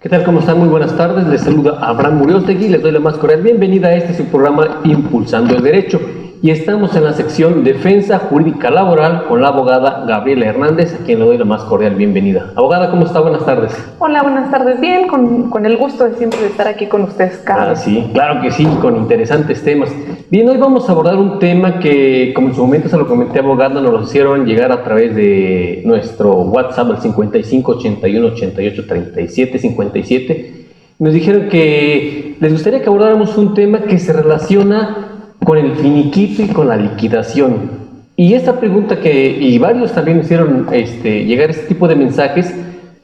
¿Qué tal? ¿Cómo están? Muy buenas tardes. Les saluda Abraham Uriostegui. Les doy la más cordial bienvenida a este su programa Impulsando el Derecho. Y estamos en la sección Defensa Jurídica Laboral con la abogada Gabriela Hernández, a quien le doy la más cordial bienvenida. Abogada, ¿cómo está? Buenas tardes. Hola, buenas tardes. Bien, con el gusto de siempre de estar aquí con ustedes, Carlos. Sí, claro que sí, con interesantes temas. Bien, hoy vamos a abordar un tema que, como en su momento se lo comenté, abogada, nos lo hicieron llegar a través de nuestro WhatsApp al 55 81 88 37 57. Nos dijeron que les gustaría que abordáramos un tema que se relaciona con el finiquito y con la liquidación. Y esta pregunta y varios también hicieron llegar este tipo de mensajes,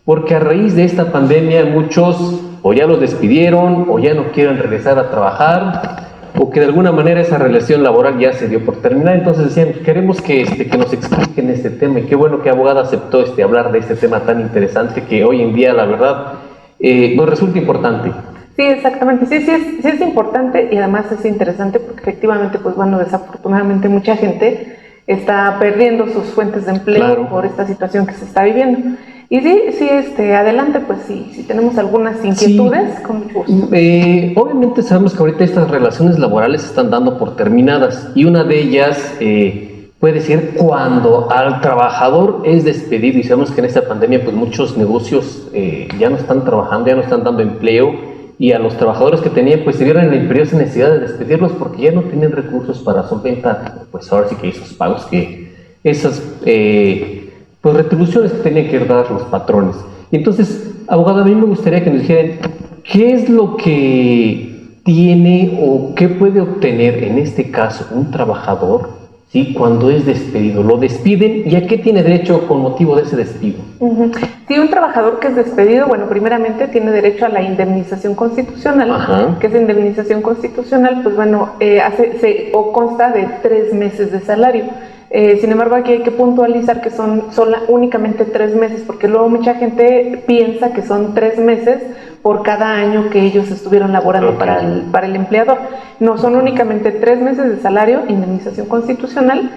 porque a raíz de esta pandemia muchos o ya los despidieron o ya no quieren regresar a trabajar, o que de alguna manera esa relación laboral ya se dio por terminada. Entonces decían, queremos que nos expliquen este tema, y qué bueno que abogada aceptó hablar de este tema tan interesante que hoy en día, la verdad, nos resulta importante. Sí, exactamente, sí es importante, y además es interesante porque efectivamente, pues bueno, desafortunadamente mucha gente está perdiendo sus fuentes de empleo, claro, por esta situación que se está viviendo. Y sí, adelante, pues sí, tenemos algunas inquietudes, sí, con gusto. Obviamente sabemos que ahorita estas relaciones laborales se están dando por terminadas, y una de ellas puede ser cuando al trabajador es despedido, y sabemos que en esta pandemia pues muchos negocios ya no están trabajando, ya no están dando empleo, y a los trabajadores que tenían pues se vieron en la imperiosa necesidad de despedirlos porque ya no tienen recursos para solventar, pues ahora sí que esos pagos, esas pues retribuciones que tenían que dar los patrones. Y entonces, abogada, a mí me gustaría que nos dijeran qué es lo que tiene o qué puede obtener en este caso un trabajador, ¿sí?, cuando es despedido. Lo despiden, ¿y a qué tiene derecho con motivo de ese despido? Sí, un trabajador que es despedido, bueno, primeramente tiene derecho a la indemnización constitucional. Ajá. Que esa indemnización constitucional, pues bueno, consta de 3 meses de salario. Sin embargo, aquí hay que puntualizar que son únicamente 3 meses, porque luego mucha gente piensa que son 3 meses por cada año que ellos estuvieron laborando, okay, para el empleador. No, son únicamente 3 meses de salario, indemnización constitucional,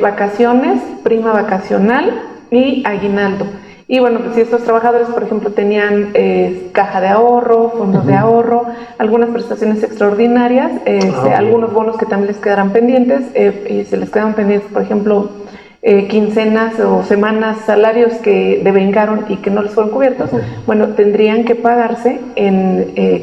vacaciones, prima vacacional y aguinaldo. Y bueno, pues si estos trabajadores, por ejemplo, tenían caja de ahorro, fondos, uh-huh, de ahorro, algunas prestaciones extraordinarias, algunos bonos que también les quedarán pendientes, y se les quedan pendientes, por ejemplo, quincenas o semanas, salarios que devengaron y que no les fueron cubiertos, uh-huh, bueno, tendrían que pagarse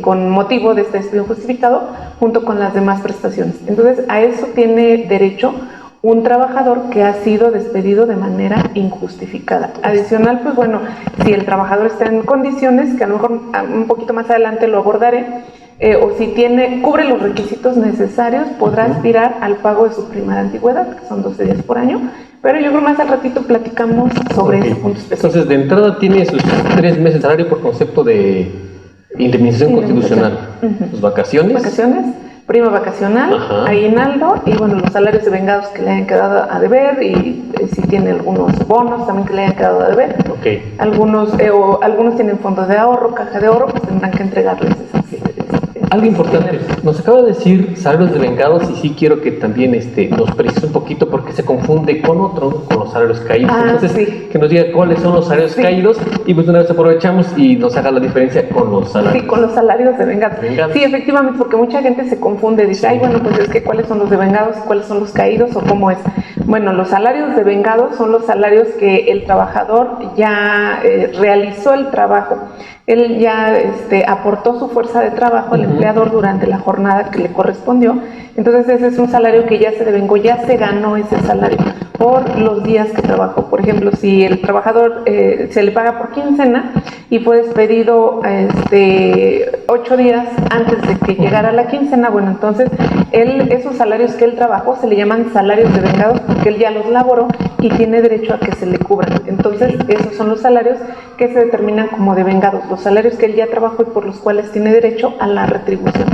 con motivo de este despido justificado junto con las demás prestaciones. Entonces, a eso tiene derecho un trabajador que ha sido despedido de manera injustificada. Adicional, pues bueno, si el trabajador está en condiciones, que a lo mejor un poquito más adelante lo abordaré, o si cubre los requisitos necesarios, podrá aspirar al pago de su prima de antigüedad, que son 12 días por año, pero yo creo más al ratito platicamos sobre ese punto específico. Entonces, de entrada tiene sus 3 meses de salario por concepto de indemnización constitucional. Uh-huh. Sus vacaciones, prima vacacional, ajá, aguinaldo, y bueno, los salarios devengados que le hayan quedado a deber, y si tiene algunos bonos también que le hayan quedado a deber. Okay. Algunos tienen fondos de ahorro, caja de ahorro, pues tendrán que entregarles esas. Algo importante, nos acaba de decir salarios devengados, y sí quiero que también nos precise un poquito porque se confunde con los salarios caídos. Entonces, sí, que nos diga cuáles son los salarios, sí, caídos, y pues una vez aprovechamos y nos haga la diferencia con los salarios. Sí, con los salarios devengados. Sí, efectivamente, porque mucha gente se confunde, dice, sí, ay, bueno, pues es que cuáles son los devengados, cuáles son los caídos, o cómo es. Bueno, los salarios devengados son los salarios que el trabajador ya realizó el trabajo. Él ya aportó su fuerza de trabajo al empleador durante la jornada que le correspondió. Entonces ese es un salario que ya se devengó, ya se ganó ese salario por los días que trabajó. Por ejemplo, si el trabajador se le paga por quincena y fue despedido 8 días antes de que llegara la quincena, bueno, entonces esos salarios que él trabajó se le llaman salarios devengados porque él ya los laboró y tiene derecho a que se le cubran. Entonces esos son los salarios que se determinan como devengados, los salarios que él ya trabajó y por los cuales tiene derecho a la retribución.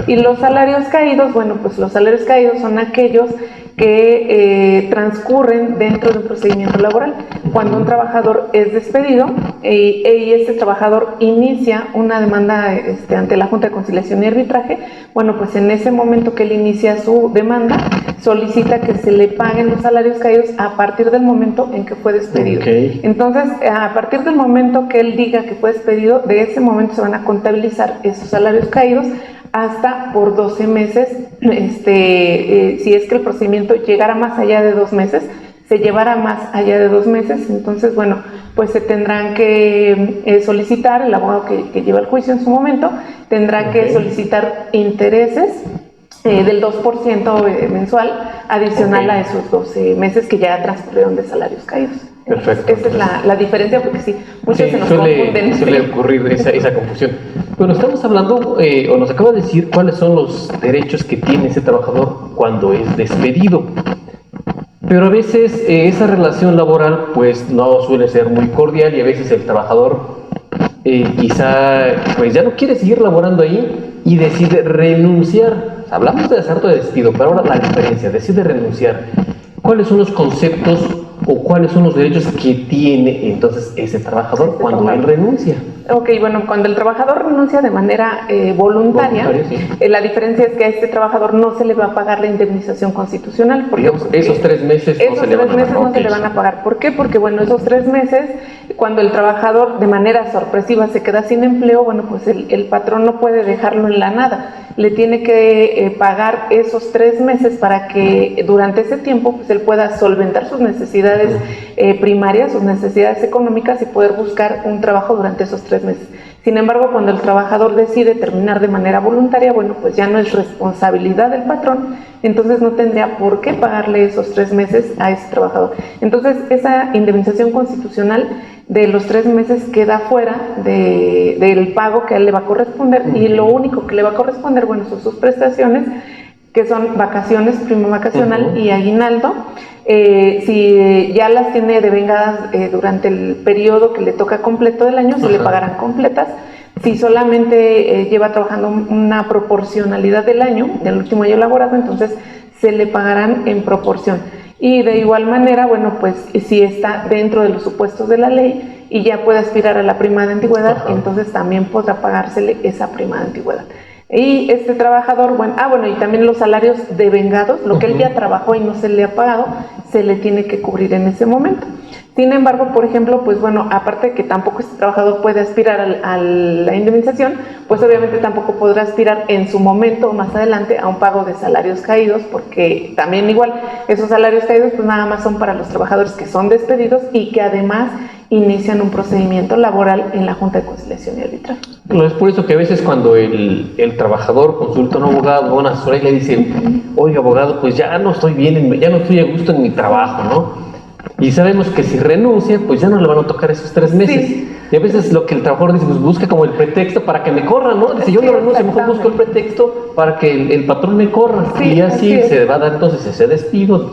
Y los salarios caídos, bueno, pues los salarios caídos son aquellos que transcurren dentro de un procedimiento laboral. Cuando un trabajador es despedido y este trabajador inicia una demanda ante la Junta de Conciliación y Arbitraje, bueno, pues en ese momento que él inicia su demanda, solicita que se le paguen los salarios caídos a partir del momento en que fue despedido. Okay. Entonces, a partir del momento que él diga que fue despedido, de ese momento se van a contabilizar esos salarios caídos hasta por 12 meses, si es que el procedimiento llegara más allá de 2 meses, se llevará más allá de 2 meses, entonces, bueno, pues se tendrán que solicitar, el abogado que lleva el juicio en su momento, tendrá que solicitar intereses del 2% mensual adicional a esos 12 meses que ya transcurrieron de salarios caídos. Perfecto. Esa es la diferencia, porque sí, muchos se nos confunden. Suele ocurrir esa confusión. Bueno, estamos hablando, o nos acaba de decir cuáles son los derechos que tiene ese trabajador cuando es despedido. Pero a veces esa relación laboral pues no suele ser muy cordial y a veces el trabajador quizá pues ya no quiere seguir laborando ahí y decide renunciar. Hablamos de asalto de despido, pero ahora la diferencia, decide renunciar. ¿Cuáles son los conceptos o cuáles son los derechos que tiene entonces ese trabajador cuando él renuncia? Ok, bueno, cuando el trabajador renuncia de manera voluntaria, sí. La diferencia es que a este trabajador no se le va a pagar la indemnización constitucional. Porque esos 3 meses no se le van a pagar. ¿Por qué? Porque, bueno, esos 3 meses, cuando el trabajador de manera sorpresiva se queda sin empleo, bueno, pues el patrón no puede dejarlo en la nada. Le tiene que pagar esos 3 meses para que durante ese tiempo pues él pueda solventar sus necesidades primarias, sus necesidades económicas y poder buscar un trabajo durante esos 3 meses. Sin embargo, cuando el trabajador decide terminar de manera voluntaria, bueno, pues ya no es responsabilidad del patrón, entonces no tendría por qué pagarle esos 3 meses a ese trabajador. Entonces, esa indemnización constitucional de los 3 meses queda fuera del pago que a él le va a corresponder y lo único que le va a corresponder, bueno, son sus prestaciones, que son vacaciones, prima vacacional y aguinaldo. Si ya las tiene devengadas durante el periodo que le toca completo del año, se le pagarán completas. Si solamente lleva trabajando una proporcionalidad del año, del último año laborado, entonces se le pagarán en proporción. Y de igual manera, bueno, pues si está dentro de los supuestos de la ley y ya puede aspirar a la prima de antigüedad, entonces también podrá pagársele esa prima de antigüedad. Y este trabajador, bueno, y también los salarios devengados, lo que él ya trabajó y no se le ha pagado, se le tiene que cubrir en ese momento. Sin embargo, por ejemplo, pues bueno, aparte de que tampoco este trabajador puede aspirar a la indemnización, pues obviamente tampoco podrá aspirar en su momento o más adelante a un pago de salarios caídos, porque también igual esos salarios caídos pues nada más son para los trabajadores que son despedidos y que además inician un procedimiento laboral en la Junta de Conciliación y Arbitraje. No, es por eso que a veces cuando el trabajador consulta a un abogado o una asesora y le dice, oiga abogado, pues ya no estoy bien, ya no estoy a gusto en mi trabajo, ¿no? Y sabemos que si renuncia, pues ya no le van a tocar esos 3 meses. Sí. Y a veces lo que el trabajador dice, pues busca como el pretexto para que me corran, ¿no? Dice, yo no renuncio, mejor busco el pretexto para que el patrón me corra. Sí, y así se va a dar entonces ese despido.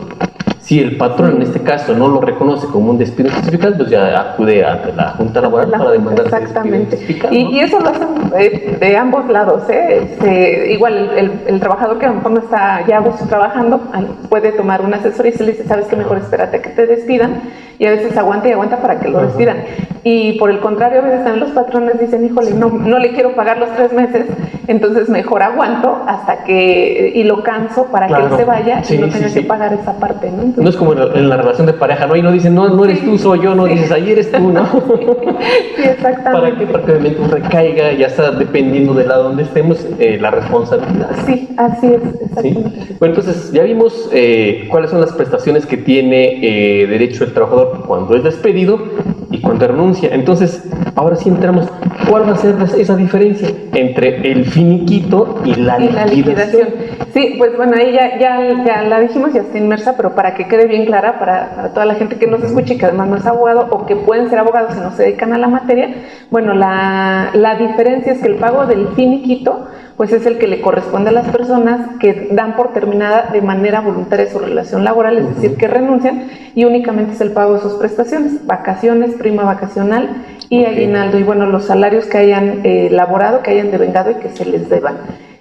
Si el patrón en este caso no lo reconoce como un despido injustificado, pues ya acude a la Junta Laboral para demandar ese despido injustificado, ¿no? Y eso lo hacen de ambos lados, ¿eh? Igual el trabajador que a lo mejor no está ya a gusto trabajando puede tomar una asesoría y se le dice, sabes que mejor espérate a que te despidan, y a veces aguanta y aguanta para que lo despidan. Y por el contrario, a veces también los patrones dicen, híjole, no le quiero pagar los 3 meses, entonces mejor aguanto hasta que, y lo canso para que él se vaya y no tenga que pagar esa parte, ¿no? Entonces, no es como en la relación de pareja, ¿no? Y no dicen, no eres tú, soy yo, no dices, ahí eres tú, ¿no? Sí, exactamente. ¿Para qué? Para que obviamente recaiga, ya casa dependiendo de la donde estemos, la responsabilidad. Sí, así es, exactamente. ¿Sí? Bueno, entonces ya vimos cuáles son las prestaciones que tiene derecho el trabajador cuando es despedido y cuando renuncia. Entonces, ahora sí entramos, ¿cuál va a ser esa diferencia entre el finiquito y la liquidación? Sí, pues bueno, ahí ya la dijimos, ya está inmersa, pero para que quede bien clara para toda la gente que nos escuche y que además no es abogado o que pueden ser abogados y no se dedican a la materia, bueno, la diferencia es que el pago del finiquito pues es el que le corresponde a las personas que dan por terminada de manera voluntaria su relación laboral, es decir, que renuncian, y únicamente es el pago de sus prestaciones, vacaciones, prima vacacional y aguinaldo, y bueno, los salarios que hayan laborado, que hayan devengado y que se les deban.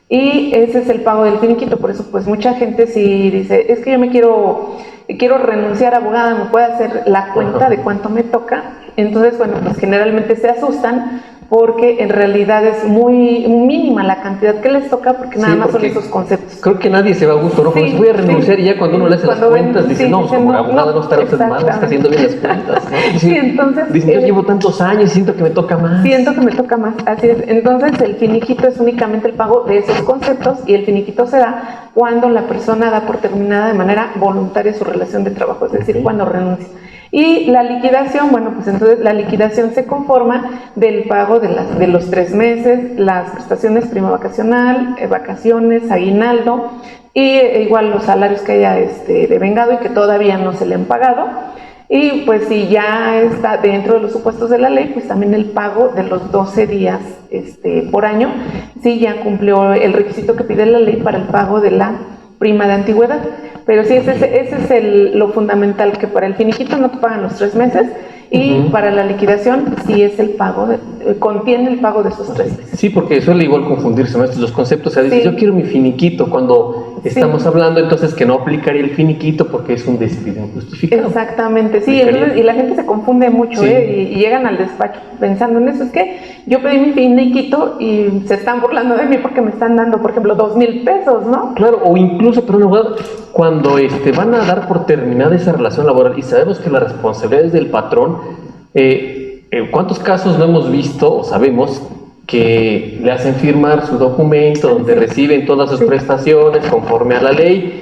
Y ese es el pago del finiquito. Por eso pues mucha gente sí dice, es que yo quiero renunciar, abogada, ¿me puede hacer la cuenta de cuánto me toca? Entonces, bueno, pues generalmente se asustan porque en realidad es muy mínima la cantidad que les toca, porque nada más son esos conceptos. Creo que nadie se va a gusto, ¿no? Pues voy a renunciar y ya cuando uno le hace las cuentas, dice, no, como abogada no está usted mal, está haciendo bien las cuentas, ¿no? Sí, entonces... Dicen, yo llevo tantos años y siento que me toca más. Siento que me toca más, así es. Entonces el finiquito es únicamente el pago de esos conceptos, y el finiquito se da cuando la persona da por terminada de manera voluntaria su relación de trabajo, es decir, cuando renuncia. Y la liquidación, bueno, pues entonces la liquidación se conforma del pago de los 3 meses, las prestaciones, prima vacacional, vacaciones, aguinaldo, y igual los salarios que haya devengado y que todavía no se le han pagado. Y pues si ya está dentro de los supuestos de la ley, pues también el pago de los 12 días por año, si ya cumplió el requisito que pide la ley para el pago de la prima de antigüedad. Pero sí, ese es lo fundamental, que para el finiquito no te pagan los 3 meses, y para la liquidación sí es el pago, contiene el pago de esos 3 meses. Sí, porque suele igual confundirse, ¿no? Estos dos conceptos. O sea, dices, yo quiero mi finiquito cuando estamos hablando entonces que no aplicaría el finiquito porque es un despido injustificado. Exactamente, sí, entonces, y la gente se confunde mucho, y llegan al despacho pensando en eso. Es que yo pedí mi finiquito y se están burlando de mí porque me están dando, por ejemplo, 2,000 pesos, ¿no? Claro, o incluso, perdón, cuando van a dar por terminada esa relación laboral y sabemos que la responsabilidad es del patrón, ¿cuántos casos no hemos visto o sabemos que le hacen firmar su documento donde reciben todas sus prestaciones conforme a la ley?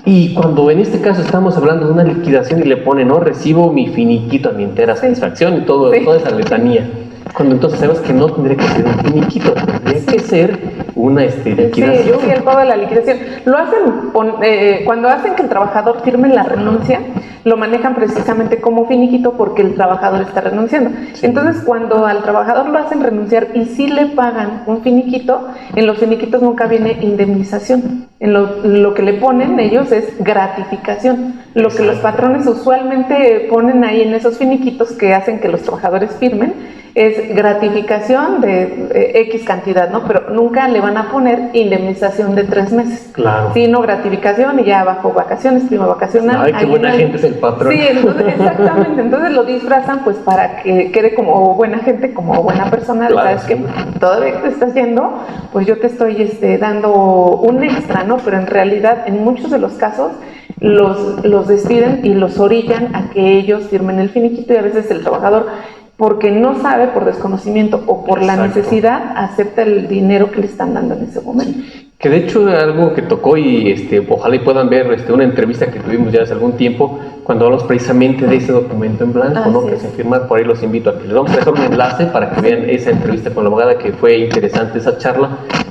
Y cuando en este caso estamos hablando de una liquidación y le ponen, no, recibo mi finiquito a mi entera satisfacción y toda esa letanía. Cuando entonces sabemos que no tendría que ser un finiquito, tendría que ser una liquidación. Sí, el pago de la liquidación. Lo hacen cuando hacen que el trabajador firme la renuncia, lo manejan precisamente como finiquito porque el trabajador está renunciando. Entonces, cuando al trabajador lo hacen renunciar y sí le pagan un finiquito, en los finiquitos nunca viene indemnización. En lo que le ponen ellos es gratificación. Lo que los patrones usualmente ponen ahí en esos finiquitos que hacen que los trabajadores firmen es gratificación de X cantidad, ¿no? Pero nunca le van a poner indemnización de 3 meses. Claro. Sino gratificación y ya bajo vacaciones, prima vacacional. Ay, qué buena gente es el patrón. Sí, entonces, exactamente. Entonces lo disfrazan pues para que quede como buena gente, como buena persona. Claro, sabes que todavía te estás yendo, pues yo te estoy dando un extra, ¿no? Pero en realidad, en muchos de los casos, los despiden y los orillan a que ellos firmen el finiquito, y a veces el trabajador, porque no sabe, por desconocimiento o por la necesidad, acepta el dinero que le están dando en ese momento. Que de hecho algo que tocó, y ojalá y puedan ver una entrevista que tuvimos ya hace algún tiempo, cuando hablamos precisamente de ese documento en blanco, ¿no? Que se firma. Por ahí los invito a que les vamos a dejar un enlace para que vean esa entrevista con la abogada, que fue interesante esa charla,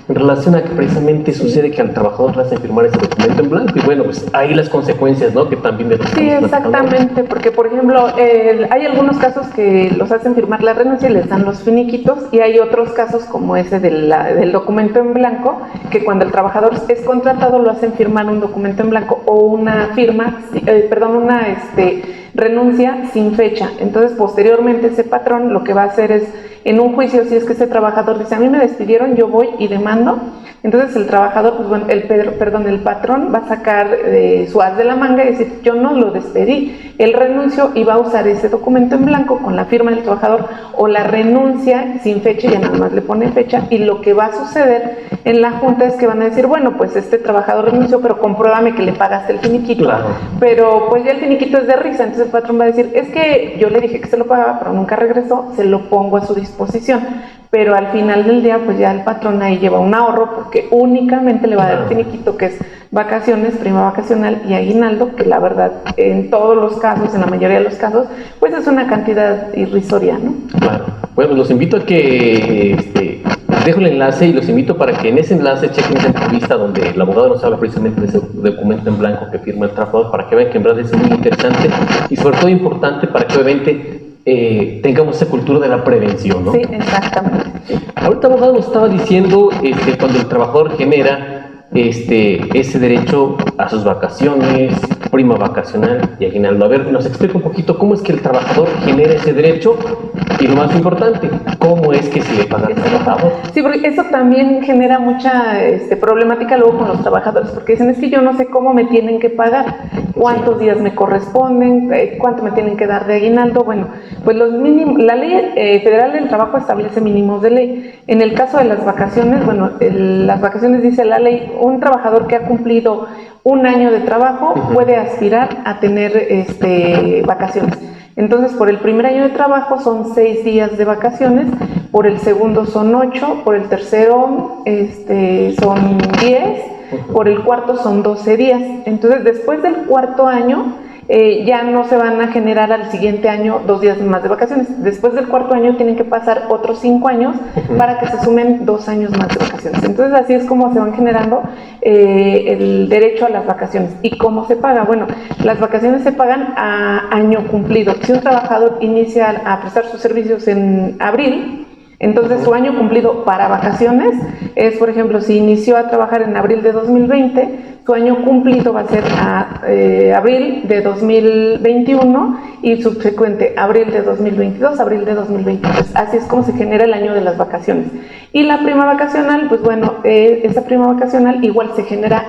en relación a que precisamente sucede que al trabajador le hacen firmar ese documento en blanco, y bueno, pues ahí las consecuencias, ¿no? Que también de los Sí, exactamente, porque por ejemplo, hay algunos casos que los hacen firmar la renuncia y les dan los finiquitos, y hay otros casos como ese del documento en blanco, que cuando el trabajador es contratado lo hacen firmar un documento en blanco o una renuncia sin fecha. Entonces posteriormente ese patrón lo que va a hacer es, en un juicio, si es que ese trabajador dice, a mí me despidieron, yo voy y demando, Entonces el trabajador, pues bueno, el patrón va a sacar su as de la manga y decir, yo no lo despedí, él renunció y va a usar ese documento en blanco con la firma del trabajador, o la renuncia sin fecha, y ya nada más le pone fecha, y lo que va a suceder en la junta es que van a decir, bueno, pues este trabajador renunció, pero compruébame que le pagaste el finiquito. Claro. Pero pues ya el finiquito es de risa, entonces el patrón va a decir, es que yo le dije que se lo pagaba, pero nunca regresó, se lo pongo a su disposición. Pero al final del día, pues ya el patrón ahí lleva un ahorro, porque únicamente le va a dar finiquito, que es vacaciones, prima vacacional y aguinaldo, que la verdad, en todos los casos, en la mayoría de los casos, pues es una cantidad irrisoria, ¿no? Claro. Bueno, los invito a que les dejo el enlace y los invito para que en ese enlace chequen esa entrevista donde el abogado nos habla precisamente de ese documento en blanco que firma el trabajador, para que vean que en verdad es muy interesante y sobre todo importante para que obviamente tengamos esa cultura de la prevención, ¿no? Sí, exactamente. Sí. Ahorita el abogado nos estaba diciendo cuando el trabajador genera ese derecho a sus vacaciones, prima vacacional y aguinaldo. A ver, nos explica un poquito cómo es que el trabajador genera ese derecho y lo más importante, cómo es que se le paga al trabajador. Sí, porque eso también genera mucha problemática luego con los trabajadores, porque dicen, es que yo no sé cómo me tienen que pagar, cuántos días me corresponden, cuánto me tienen que dar de aguinaldo. Bueno, pues los mínimos, la ley federal del trabajo establece mínimos de ley. En el caso de las vacaciones, bueno, las vacaciones dice la ley, un trabajador que ha cumplido un año de trabajo puede aspirar a tener vacaciones. Entonces, por el primer año de trabajo son 6 días de vacaciones, por el segundo son 8, por el tercero son 10, por el cuarto son 12 días. Entonces, después del cuarto año, ya no se van a generar al siguiente año 2 días más de vacaciones. Después del cuarto año tienen que pasar otros 5 años para que se sumen 2 años más de vacaciones. Entonces así es como se van generando el derecho a las vacaciones. ¿Y cómo se paga? Bueno, las vacaciones se pagan a año cumplido. Si un trabajador inicia a prestar sus servicios en abril, entonces su año cumplido para vacaciones es, por ejemplo, si inició a trabajar en abril de 2020, su año cumplido va a ser abril de 2021 y subsecuente abril de 2022, abril de 2023. Así es como se genera el año de las vacaciones. Y la prima vacacional, pues bueno, esa prima vacacional igual se genera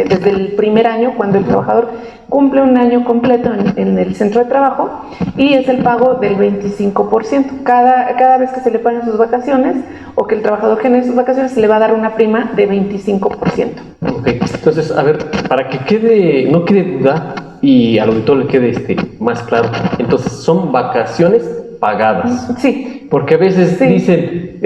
desde el primer año, cuando el trabajador cumple un año completo en el centro de trabajo, y es el pago del 25%. Cada vez que se le pagan sus vacaciones o que el trabajador genere sus vacaciones, se le va a dar una prima de 25%. Ok, entonces, a ver, para que no quede duda y al auditor le quede más claro, entonces son vacaciones pagadas. Sí. Porque a veces dicen,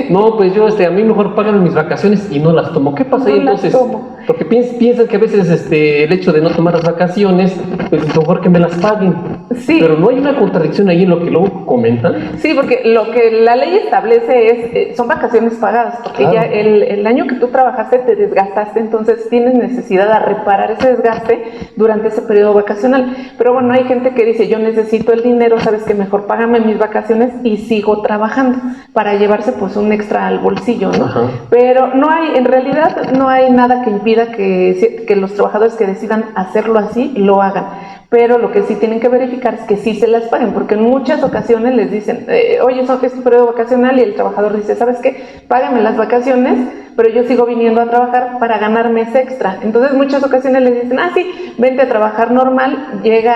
no, pues yo, a mí mejor pagan mis vacaciones y no las tomo. ¿Qué pasa ahí entonces? Porque piensan que a veces el hecho de no tomar las vacaciones, pues mejor que me las paguen. Sí. Pero no hay una contradicción ahí en lo que luego comentan. Sí, porque lo que la ley establece son vacaciones pagadas, porque ya el año que tú trabajaste te desgastaste, entonces tienes necesidad de reparar ese desgaste durante ese periodo vacacional. Pero bueno, hay gente que dice, yo necesito el dinero, sabes que mejor págame mis vacaciones y sigo trabajando para llevarse pues un extra al bolsillo, ¿no? Ajá. Pero en realidad no hay nada que impida que los trabajadores que decidan hacerlo así lo hagan. Pero lo que sí tienen que verificar es que sí se las paguen, porque en muchas ocasiones les dicen, oye, es tu periodo vacacional, y el trabajador dice, ¿sabes qué? Págame las vacaciones, pero yo sigo viniendo a trabajar para ganarme ese extra. Entonces muchas ocasiones les dicen, sí, vente a trabajar normal, llega,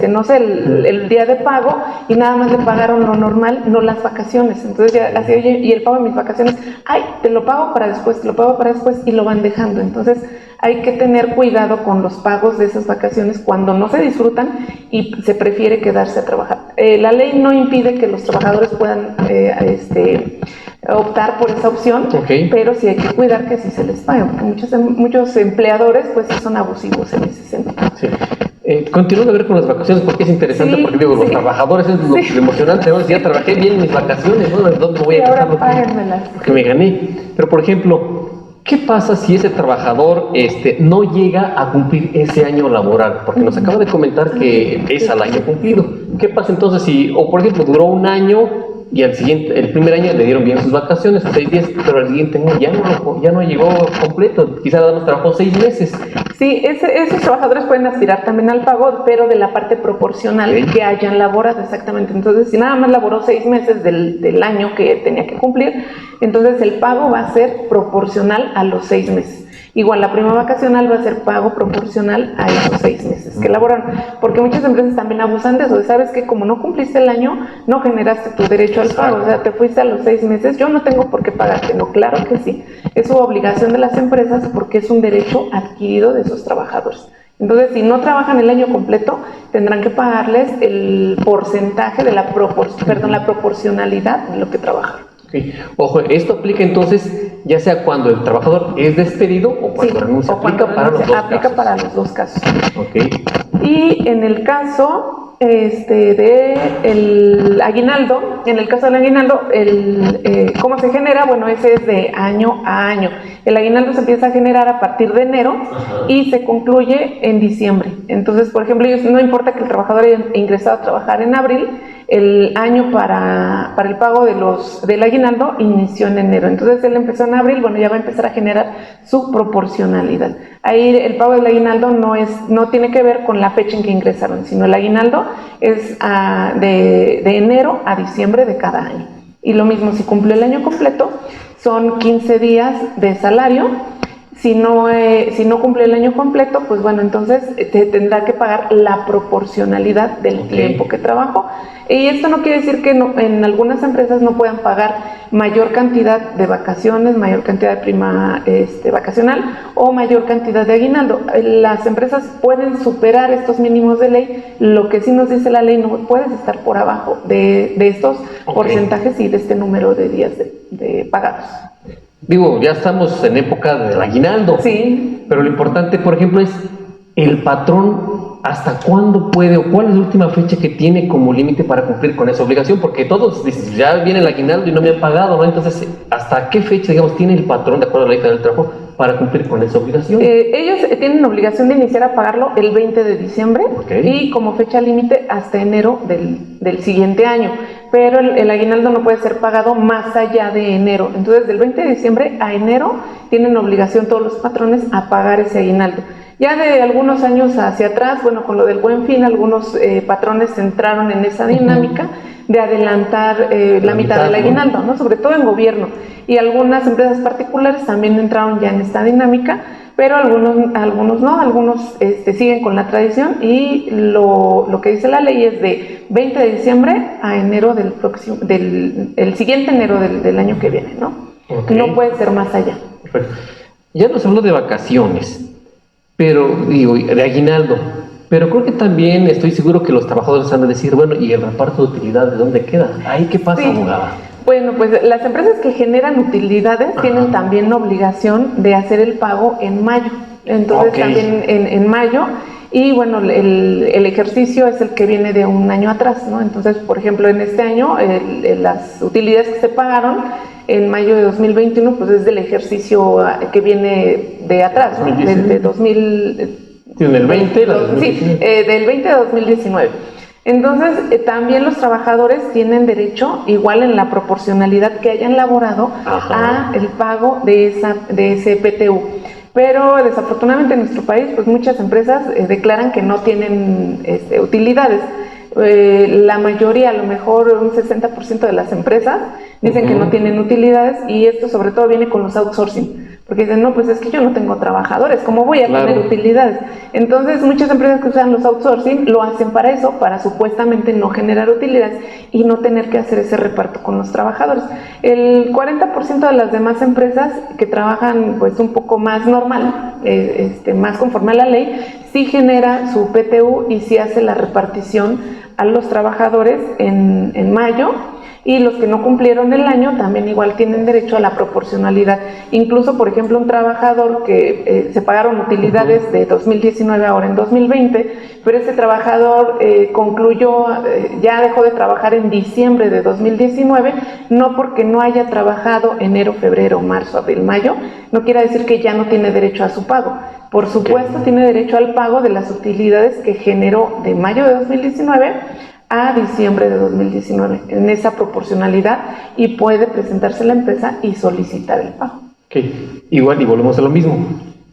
no sé, el día de pago, y nada más le pagaron lo normal, no las vacaciones. Entonces ya así, oye, y el pago de mis vacaciones, te lo pago para después, y lo van dejando. Entonces hay que tener cuidado con los pagos de esas vacaciones cuando no se disfrutan y se prefiere quedarse a trabajar. La ley no impide que los trabajadores puedan optar por esa opción, pero sí hay que cuidar que sí se les pague, porque muchos empleadores pues sí son abusivos en ese sentido. Sí. Continuando a ver con las vacaciones, porque es interesante, porque digo, los trabajadores es lo emocionante, ¿no? Si ya trabajé bien en mis vacaciones, ¿no? ¿Dónde voy a ahora páguenmelas? Porque me gané. Pero por ejemplo, ¿qué pasa si ese trabajador no llega a cumplir ese año laboral? Porque nos acaba de comentar que es al año cumplido. ¿Qué pasa entonces o por ejemplo, duró un año y el primer año le dieron bien sus vacaciones, 6 días, pero al siguiente año ya no llegó completo, quizás nada más trabajó 6 meses? Sí, esos trabajadores pueden aspirar también al pago, pero de la parte proporcional que hayan laborado, exactamente. Entonces, si nada más laboró 6 meses del año que tenía que cumplir, entonces el pago va a ser proporcional a los 6 meses. Igual, la prima vacacional va a ser pago proporcional a esos 6 meses que laboraron, porque muchas empresas también abusan de eso, de sabes que como no cumpliste el año, no generaste tu derecho al pago, o sea, te fuiste a los 6 meses, yo no tengo por qué pagarte, no, claro que sí, es su obligación de las empresas porque es un derecho adquirido de esos trabajadores. Entonces, si no trabajan el año completo, tendrán que pagarles el porcentaje de la proporcionalidad de lo que trabajaron. Okay. Ojo, esto aplica entonces ya sea cuando el trabajador es despedido o cuando renuncia. Aplica para los dos casos. Okay. Y en el caso del aguinaldo, ¿cómo se genera? Bueno, ese es de año a año. El aguinaldo se empieza a generar a partir de enero y se concluye en diciembre. Entonces, por ejemplo, no importa que el trabajador haya ingresado a trabajar en abril, el año para el pago del aguinaldo inició en enero. Entonces él empezó en abril, bueno, ya va a empezar a generar su proporcionalidad. Ahí el pago del aguinaldo no tiene que ver con la fecha en que ingresaron, sino el aguinaldo es de enero a diciembre de cada año. Y lo mismo, si cumplió el año completo, son 15 días de salario. Si no cumple el año completo, pues bueno, entonces te tendrá que pagar la proporcionalidad del tiempo que trabajó. Y esto no quiere decir que en algunas empresas no puedan pagar mayor cantidad de vacaciones, mayor cantidad de prima vacacional o mayor cantidad de aguinaldo. Las empresas pueden superar estos mínimos de ley, lo que sí nos dice la ley, no puedes estar por abajo de estos porcentajes y de este número de días de pagados. Digo, ya estamos en época del aguinaldo. Sí. Pero lo importante, por ejemplo, es el patrón hasta cuándo puede o cuál es la última fecha que tiene como límite para cumplir con esa obligación, porque todos dicen, ya viene el aguinaldo y no me han pagado, ¿no? Entonces, ¿hasta qué fecha, digamos, tiene el patrón, de acuerdo a la ley federal del trabajo, para cumplir con esa obligación? Ellos tienen obligación de iniciar a pagarlo el 20 de diciembre y como fecha límite hasta enero del siguiente año. Pero el aguinaldo no puede ser pagado más allá de enero. Entonces, del 20 de diciembre a enero tienen obligación todos los patrones a pagar ese aguinaldo. Ya de algunos años hacia atrás, bueno, con lo del Buen Fin, algunos patrones entraron en esa dinámica de adelantar la mitad del aguinaldo, ¿no? Sobre todo en gobierno. Y algunas empresas particulares también entraron ya en esta dinámica, pero algunos no, algunos siguen con la tradición y lo que dice la ley es de 20 de diciembre a enero el siguiente enero del año que viene, ¿no? No puede ser más allá. Perfecto. Ya nos habló de vacaciones, pero digo, de aguinaldo, pero creo que también estoy seguro que los trabajadores han de decir, bueno, ¿y el reparto de utilidades dónde queda? ¿Ahí qué pasa, abogada? Bueno, pues las empresas que generan utilidades tienen también la obligación de hacer el pago en mayo. Entonces también en mayo, y bueno, el ejercicio es el que viene de un año atrás, ¿no? Entonces, por ejemplo, en este año las utilidades que se pagaron en mayo de 2021, pues es del ejercicio que viene de atrás, ¿no? De 2000... Sí, del 20, del 20 de 2019. Entonces, también los trabajadores tienen derecho, igual en la proporcionalidad que hayan laborado, a el pago de ese PTU. Pero desafortunadamente en nuestro país, pues muchas empresas declaran que no tienen utilidades. La mayoría, a lo mejor un 60% de las empresas dicen que no tienen utilidades, y esto sobre todo viene con los outsourcing. Porque dicen, no, pues es que yo no tengo trabajadores, ¿cómo voy a tener utilidades? Entonces, muchas empresas que usan los outsourcing lo hacen para eso, para supuestamente no generar utilidades y no tener que hacer ese reparto con los trabajadores. El 40% de las demás empresas que trabajan pues un poco más normal, más conforme a la ley, sí genera su PTU y sí hace la repartición a los trabajadores en mayo. Y los que no cumplieron el año también igual tienen derecho a la proporcionalidad. Incluso, por ejemplo, un trabajador que se pagaron utilidades de 2019 ahora en 2020, pero ese trabajador concluyó, ya dejó de trabajar en diciembre de 2019, no porque no haya trabajado enero, febrero, marzo, abril, mayo, no quiere decir que ya no tiene derecho a su pago. Por supuesto, tiene derecho al pago de las utilidades que generó de mayo de 2019 a diciembre de 2019, en esa proporcionalidad, y puede presentarse la empresa y solicitar el pago. Igual, y volvemos a lo mismo.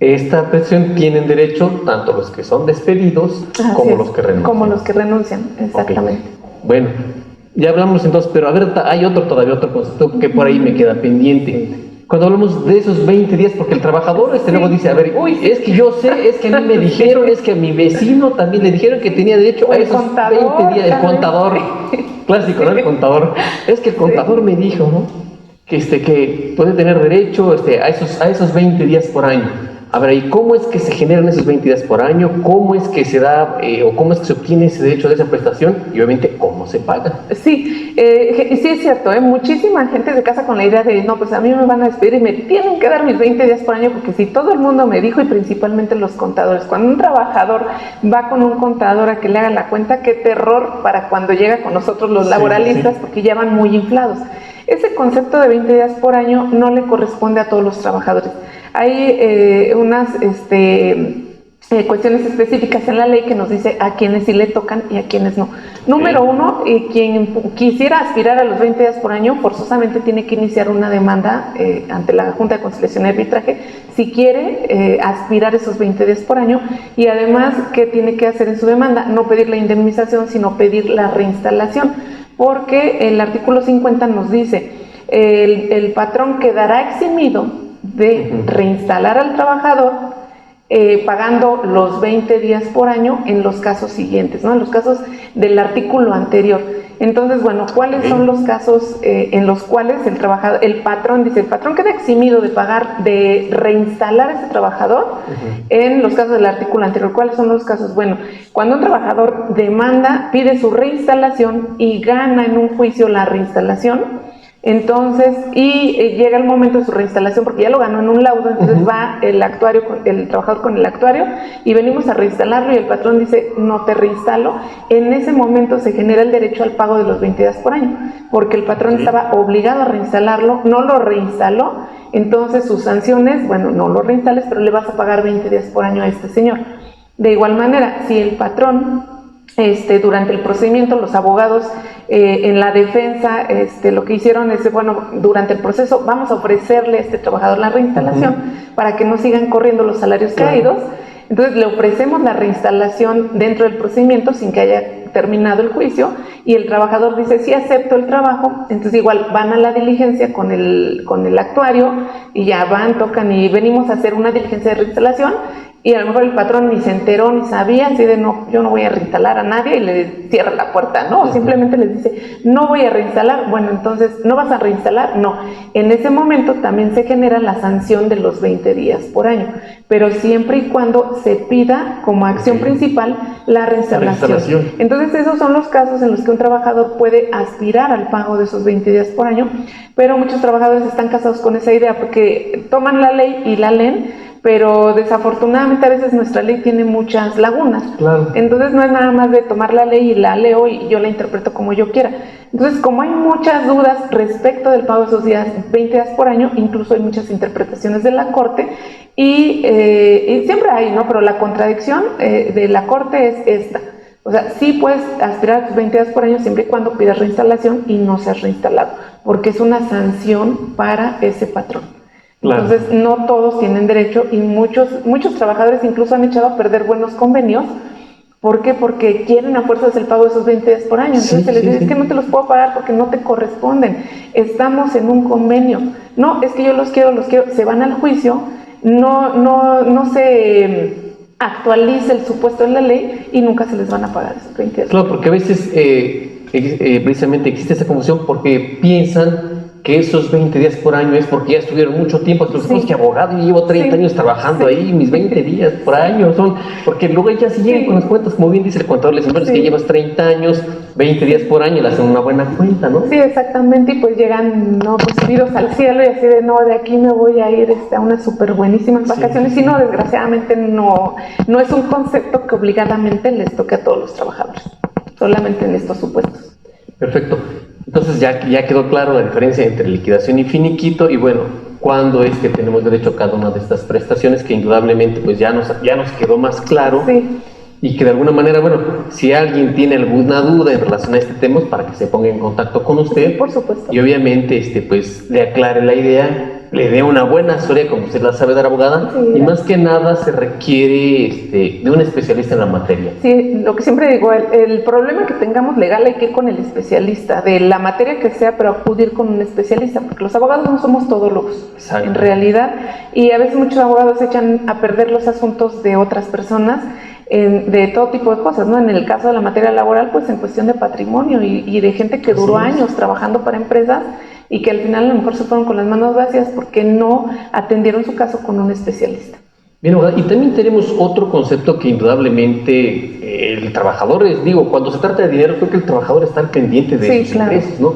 esta prestación tienen derecho tanto los que son despedidos como los que renuncian. Como los que renuncian, exactamente. Okay. Bueno, ya hablamos entonces, pero a ver, hay otro concepto que por ahí me queda pendiente. Cuando hablamos de esos 20 días, porque el trabajador luego dice, a ver, uy, es que yo sé, es que a mí me dijeron, es que a mi vecino también le dijeron que tenía derecho a esos 20 días. El contador, clásico, ¿no? El contador. Es que el contador me dijo, ¿no? Que puede tener derecho a esos 20 días por año. A ver, ¿y cómo es que se generan esos 20 días por año? ¿Cómo es que se da o cómo es que se obtiene ese derecho de esa prestación? Y obviamente, ¿cómo se paga? Sí, sí es cierto, muchísima gente se casa con la idea de, no, pues a mí me van a despedir y me tienen que dar mis 20 días por año, porque si todo el mundo me dijo, y principalmente los contadores, cuando un trabajador va con un contador a que le haga la cuenta, qué terror para cuando llega con nosotros los laboralistas, porque ya van muy inflados. Ese concepto de 20 días por año no le corresponde a todos los trabajadores. Hay unas cuestiones específicas en la ley que nos dice a quienes sí le tocan y a quienes no. Número uno, quien quisiera aspirar a los 20 días por año, forzosamente tiene que iniciar una demanda ante la Junta de Conciliación y Arbitraje si quiere aspirar esos 20 días por año, y además, ¿qué tiene que hacer en su demanda? No pedir la indemnización, sino pedir la reinstalación, porque el artículo 50 nos dice, el patrón quedará eximido de reinstalar al trabajador pagando los 20 días por año en los casos siguientes, ¿no? En los casos del artículo anterior. Entonces, bueno, ¿cuáles son los casos en los cuales el patrón queda eximido de reinstalar a ese trabajador en los casos del artículo anterior? ¿Cuáles son los casos? Bueno, cuando un trabajador demanda, pide su reinstalación y gana en un juicio la reinstalación, entonces, llega el momento de su reinstalación porque ya lo ganó en un laudo, entonces va el trabajador con el actuario y venimos a reinstalarlo y el patrón dice, no te reinstalo. En ese momento se genera el derecho al pago de los 20 días por año, porque el patrón estaba obligado a reinstalarlo, no lo reinstaló, entonces sus sanciones, bueno, no lo reinstales, pero le vas a pagar 20 días por año a este señor. De igual manera, si el patrón durante el procedimiento, los abogados en la defensa lo que hicieron es, bueno, durante el proceso vamos a ofrecerle a este trabajador la reinstalación para que no sigan corriendo los salarios caídos. Entonces le ofrecemos la reinstalación dentro del procedimiento sin que haya terminado el juicio, y el trabajador dice, sí, acepto el trabajo. Entonces igual van a la diligencia con el actuario y ya tocan y venimos a hacer una diligencia de reinstalación, y a lo mejor el patrón ni se enteró ni sabía, así de no, yo no voy a reinstalar a nadie, y le cierra la puerta, ¿no? Simplemente les dice, no voy a reinstalar. Bueno, entonces, ¿no vas a reinstalar? No. En ese momento también se genera la sanción de los 20 días por año, pero siempre y cuando se pida como acción principal la reinstalación. Entonces, esos son los casos en los que un trabajador puede aspirar al pago de esos 20 días por año, pero muchos trabajadores están casados con esa idea porque toman la ley y la leen, pero desafortunadamente a veces nuestra ley tiene muchas lagunas. Claro. Entonces no es nada más de tomar la ley y la leo y yo la interpreto como yo quiera. Entonces, como hay muchas dudas respecto del pago de esos 20 días por año, incluso hay muchas interpretaciones de la Corte y siempre hay, ¿no? Pero la contradicción de la Corte es esta. O sea, sí puedes aspirar a tus 20 días por año siempre y cuando pidas reinstalación y no seas reinstalado, porque es una sanción para ese patrón. Claro. Entonces, no todos tienen derecho y muchos trabajadores incluso han echado a perder buenos convenios. ¿Por qué? Porque quieren a fuerzas el pago de esos 20 días por año. Entonces se les dice, es que no te los puedo pagar porque no te corresponden. Estamos en un convenio. No, es que yo los quiero. Se van al juicio, no se actualiza el supuesto en la ley y nunca se les van a pagar esos 20 días. Claro, porque a veces precisamente existe esa confusión porque piensan que esos 20 días por año es porque ya estuvieron mucho tiempo, es que abogado, yo llevo 30 años trabajando ahí, mis 20 días por año son, porque luego ya se llegan con las cuentas, como bien dice el contador, les dicen, es que llevas 30 años, 20 días por año, le hacen una buena cuenta, ¿no? Sí, exactamente, y pues llegan, ¿no? Pues subidos al cielo y así de, no, de aquí me voy a ir a unas súper buenísimas vacaciones, y no, desgraciadamente no es un concepto que obligadamente les toque a todos los trabajadores, solamente en estos supuestos. Perfecto. Entonces ya quedó claro la diferencia entre liquidación y finiquito, y bueno, cuándo es que tenemos derecho a cada una de estas prestaciones, que indudablemente pues ya nos quedó más claro. Sí. Y que de alguna manera, bueno, si alguien tiene alguna duda en relación a este tema, para que se ponga en contacto con usted. Sí, por supuesto. Y obviamente pues le aclare la idea le dé una buena asesoría, como usted la sabe dar, abogada, sí, y más que nada se requiere de un especialista en la materia. Sí, lo que siempre digo, el problema que tengamos legal hay que ir con el especialista, de la materia que sea, pero acudir con un especialista, porque los abogados no somos todólogos, en realidad, y a veces muchos abogados echan a perder los asuntos de otras personas, de todo tipo de cosas, ¿no? En el caso de la materia laboral, pues en cuestión de patrimonio y de gente que duró años trabajando para empresas y que al final a lo mejor se fueron con las manos vacías porque no atendieron su caso con un especialista. Bien, y también tenemos otro concepto que indudablemente el trabajador cuando se trata de dinero, creo que el trabajador está al pendiente de sus ingresos, ¿no?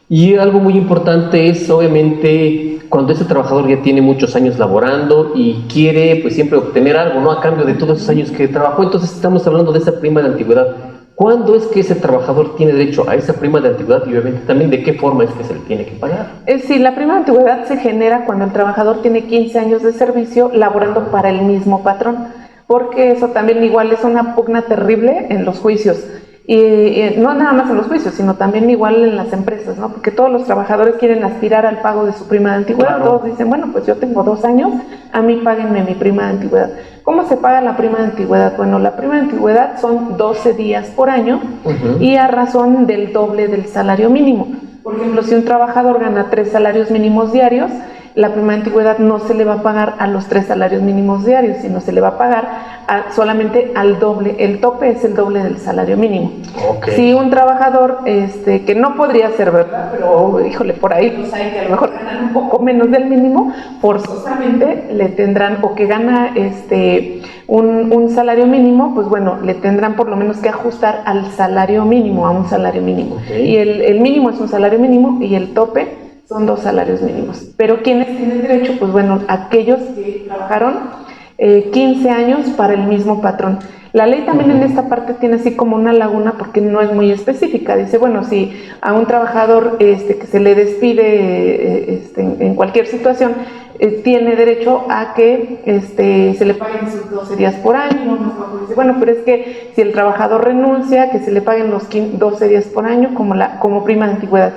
Y algo muy importante es, obviamente, cuando ese trabajador ya tiene muchos años laborando y quiere, pues, siempre obtener algo, ¿no? A cambio de todos esos años que trabajó. Entonces estamos hablando de esa prima de antigüedad. ¿Cuándo es que ese trabajador tiene derecho a esa prima de antigüedad y obviamente también de qué forma es que se le tiene que pagar? Sí, la prima de antigüedad se genera cuando el trabajador tiene 15 años de servicio laborando para el mismo patrón, porque eso también igual es una pugna terrible en los juicios. Y no nada más en los juicios, sino también igual en las empresas, ¿no? Porque todos los trabajadores quieren aspirar al pago de su prima de antigüedad. Claro. Todos dicen, bueno, pues yo tengo 2 años, a mí páguenme mi prima de antigüedad. ¿Cómo se paga la prima de antigüedad? Bueno, la prima de antigüedad son 12 días por año y a razón del doble del salario mínimo. Por ejemplo, si un trabajador gana 3 salarios mínimos diarios, la prima de antigüedad no se le va a pagar a los 3 salarios mínimos diarios, sino se le va a pagar solamente al doble. El tope es el doble del salario mínimo. Okay. Si un trabajador, que no podría ser, ¿verdad? Pero, híjole, por ahí los hay que a lo mejor ganan un poco menos del mínimo, forzosamente le tendrán, o que gana un salario mínimo, pues bueno, le tendrán por lo menos que ajustar al salario mínimo, a un salario mínimo. Okay. Y el mínimo es un salario mínimo y el tope son 2 salarios mínimos. Pero ¿quiénes tienen derecho? Pues bueno, aquellos que trabajaron 15 años para el mismo patrón. La ley también en esta parte tiene así como una laguna porque no es muy específica. Dice, bueno, si a un trabajador que se le despide en cualquier situación, tiene derecho a que se le paguen sus 12 días por año. Dice, bueno, pero es que si el trabajador renuncia, que se le paguen los 12 días por año como prima de antigüedad.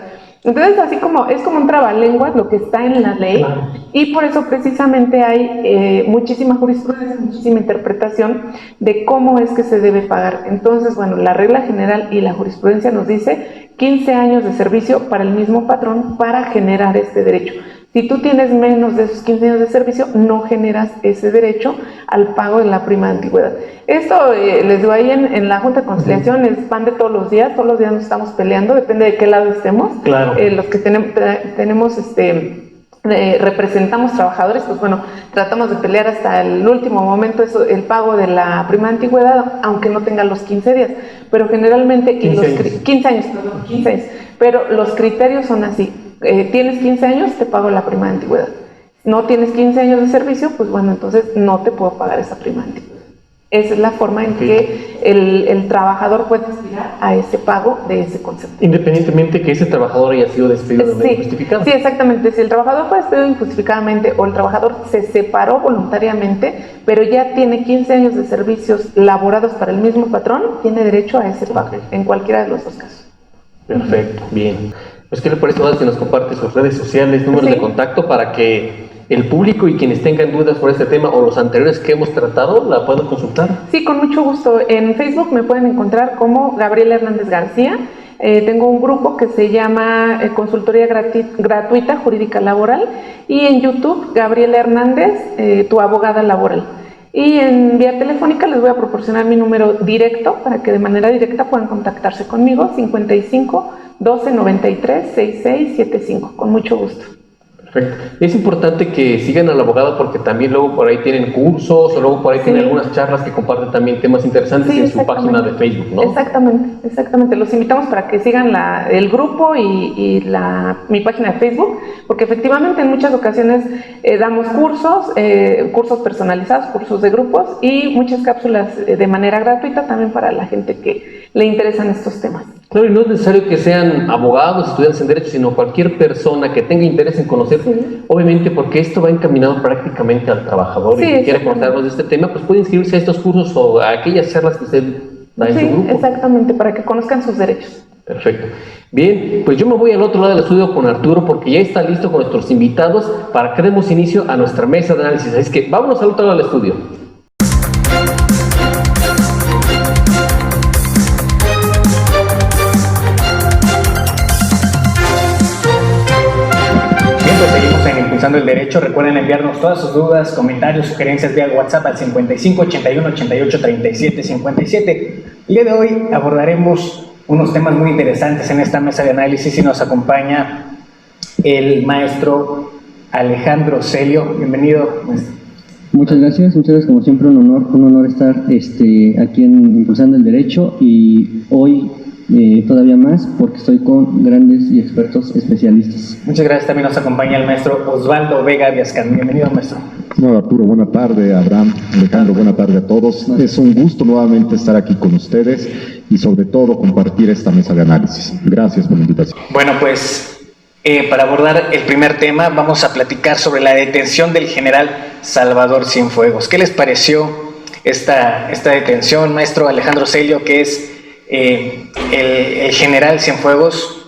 Entonces, así como es como un trabalenguas lo que está en la ley, claro. Y por eso precisamente hay muchísima jurisprudencia, muchísima interpretación de cómo es que se debe pagar. Entonces, bueno, la regla general y la jurisprudencia nos dice 15 años de servicio para el mismo patrón para generar este derecho. Si tú tienes menos de esos 15 años de servicio, no generas ese derecho al pago de la prima de antigüedad. Esto, les digo, ahí en la Junta de Conciliación es pan de todos los días nos estamos peleando, depende de qué lado estemos. Claro. Los que tenemos, representamos trabajadores, pues bueno, tratamos de pelear hasta el último momento el pago de la prima de antigüedad, aunque no tenga los 15 días, pero generalmente 15 años, pero los criterios son así. Tienes 15 años, te pago la prima de antigüedad. No tienes 15 años de servicio, pues bueno, entonces no te puedo pagar esa prima de antigüedad. Esa es la forma en que el trabajador puede aspirar a ese pago de ese concepto. Independientemente que ese trabajador haya sido despedido de manera injustificada. Sí, exactamente. Si el trabajador fue despedido injustificadamente o el trabajador se separó voluntariamente, pero ya tiene 15 años de servicios laborados para el mismo patrón, tiene derecho a ese pago, en cualquiera de los 2 casos. Perfecto, bien. Pues, ¿qué le parece si nos comparte sus redes sociales, números de contacto para que el público y quienes tengan dudas por este tema o los anteriores que hemos tratado la puedan consultar? Sí, con mucho gusto. En Facebook me pueden encontrar como Gabriela Hernández García. Tengo un grupo que se llama Consultoría Gratuita Jurídica Laboral y en YouTube Gabriela Hernández, tu abogada laboral. Y en vía telefónica les voy a proporcionar mi número directo para que de manera directa puedan contactarse conmigo, 55 12 93 66 75, con mucho gusto. Perfecto. Es importante que sigan al abogado porque también luego por ahí tienen cursos o luego por ahí tienen algunas charlas que comparten también temas interesantes en su página de Facebook, ¿no? Exactamente. Los invitamos para que sigan el grupo y mi página de Facebook, porque efectivamente en muchas ocasiones damos cursos personalizados, cursos de grupos y muchas cápsulas de manera gratuita también para la gente que le interesan estos temas. Claro, y no es necesario que sean abogados, estudiantes en Derecho, sino cualquier persona que tenga interés en conocer, obviamente porque esto va encaminado prácticamente al trabajador y que quiera contarnos de este tema, pues puede inscribirse a estos cursos o a aquellas charlas que usted da en su grupo. Exactamente, para que conozcan sus derechos. Perfecto. Bien, pues yo me voy al otro lado del estudio con Arturo porque ya está listo con nuestros invitados para que demos inicio a nuestra mesa de análisis. Así es que vámonos al otro lado del estudio. Seguimos en Impulsando el Derecho. Recuerden enviarnos todas sus dudas, comentarios, sugerencias vía WhatsApp al 55 81 88 37 57. El día de hoy abordaremos unos temas muy interesantes en esta mesa de análisis y nos acompaña el maestro Alejandro Celio. Bienvenido, maestro. Muchas gracias, como siempre un honor estar aquí en Impulsando el Derecho y hoy todavía más porque estoy con grandes y expertos especialistas. Muchas gracias. También nos acompaña el maestro Osvaldo Vega Viascan. Bienvenido, maestro. No, Arturo, buena tarde. Abraham, Alejandro, buena tarde a todos. Es un gusto nuevamente estar aquí con ustedes y sobre todo compartir esta mesa de análisis. Gracias por la invitación. Bueno, pues para abordar el primer tema vamos a platicar sobre la detención del general Salvador Cienfuegos. ¿Qué les pareció esta detención, maestro Alejandro Celio, que es el general Cienfuegos,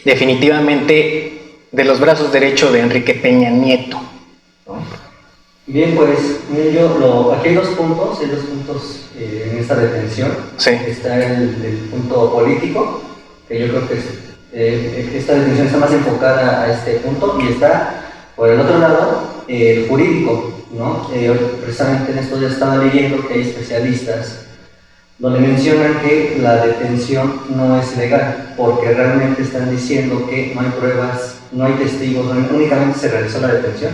definitivamente de los brazos derechos de Enrique Peña Nieto, ¿no? Bien, pues aquí hay dos puntos en esta detención. Sí. Está el punto político, que yo creo que esta detención está más enfocada a este punto, y está por el otro lado el jurídico, ¿no? Precisamente en esto ya estaba leyendo que hay especialistas donde mencionan que la detención no es legal, porque realmente están diciendo que no hay pruebas, no hay testigos, únicamente se realizó la detención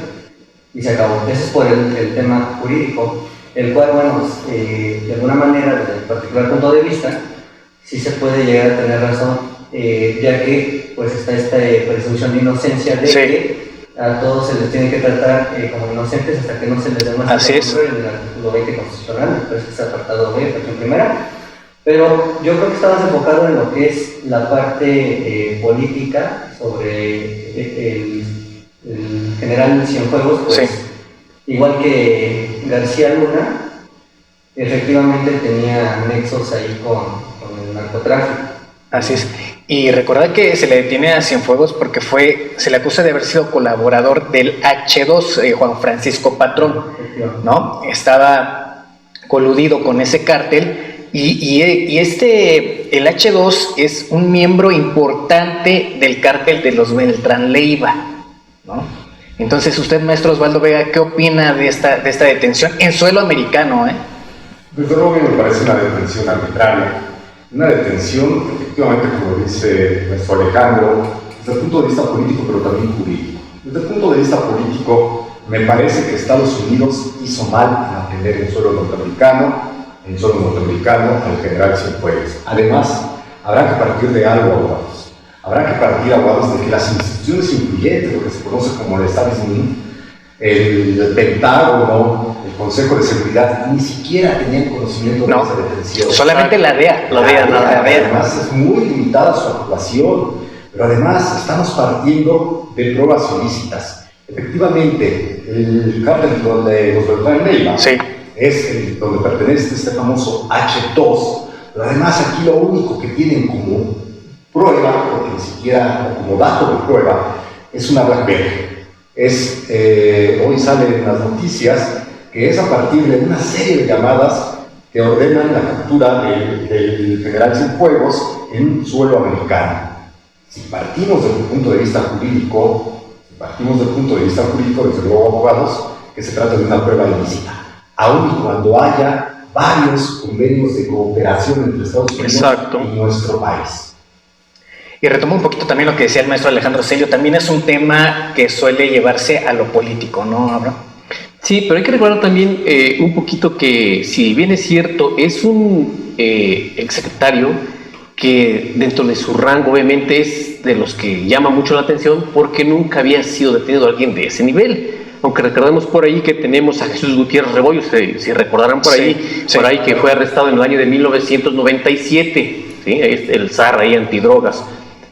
y se acabó. Ese es por el tema jurídico, el cual, bueno, de alguna manera, desde el particular punto de vista, sí se puede llegar a tener razón, ya que pues está esta presunción de inocencia de que a todos se les tiene que tratar como inocentes hasta que no se les demuestre Así es. en el artículo 20 constitucional, me parece que es apartado B, fracción primera. Pero yo creo que está más enfocado en lo que es la parte política sobre el general Cienfuegos, pues Sí. igual que García Luna, efectivamente tenía nexos ahí con el narcotráfico. Así es. Y recordar que se le detiene a Cienfuegos porque se le acusa de haber sido colaborador del H2, Juan Francisco Patrón, ¿no? Estaba coludido con ese cártel y el H2 es un miembro importante del cártel de los Beltrán Leiva, ¿no? Entonces usted, maestro Osvaldo Vega, ¿qué opina de esta detención en suelo americano, Desde luego me parece una detención arbitraria. Una detención, efectivamente, como dice el maestro Alejandro, desde el punto de vista político, pero también jurídico. Desde el punto de vista político, me parece que Estados Unidos hizo mal en aprender en suelo norteamericano al general Cienfuegos. Además, habrá que partir de algo, abogados. Habrá que partir, abogados, de que las instituciones influyentes, lo que se conoce como el establishment, el Pentágono, el Consejo de Seguridad, ni siquiera tenían conocimiento de esa detención. Solamente la DEA. Además, es muy limitada su actuación, pero además estamos partiendo de pruebas ilícitas. Efectivamente, el cártel de los Beltrán Leiva es donde pertenece este famoso H2, pero además aquí lo único que tienen como prueba, porque ni siquiera como dato de prueba, es una BlackBerry. Hoy salen en las noticias que es a partir de una serie de llamadas que ordenan la captura del general Cienfuegos en suelo americano. Si partimos desde el punto de vista jurídico, desde luego, abogados, que se trata de una prueba ilícita, aun y cuando haya varios convenios de cooperación entre Estados Unidos y nuestro país. Y retomo un poquito también lo que decía el maestro Alejandro Celio, también es un tema que suele llevarse a lo político, ¿no, Abraham? Sí, pero hay que recordar también un poquito que, si bien es cierto, es un exsecretario que dentro de su rango obviamente es de los que llama mucho la atención porque nunca había sido detenido alguien de ese nivel. Aunque recordemos por ahí que tenemos a Jesús Gutiérrez Rebollo, si recordarán por ahí que fue arrestado en el año de 1997, ¿sí? El zar ahí antidrogas.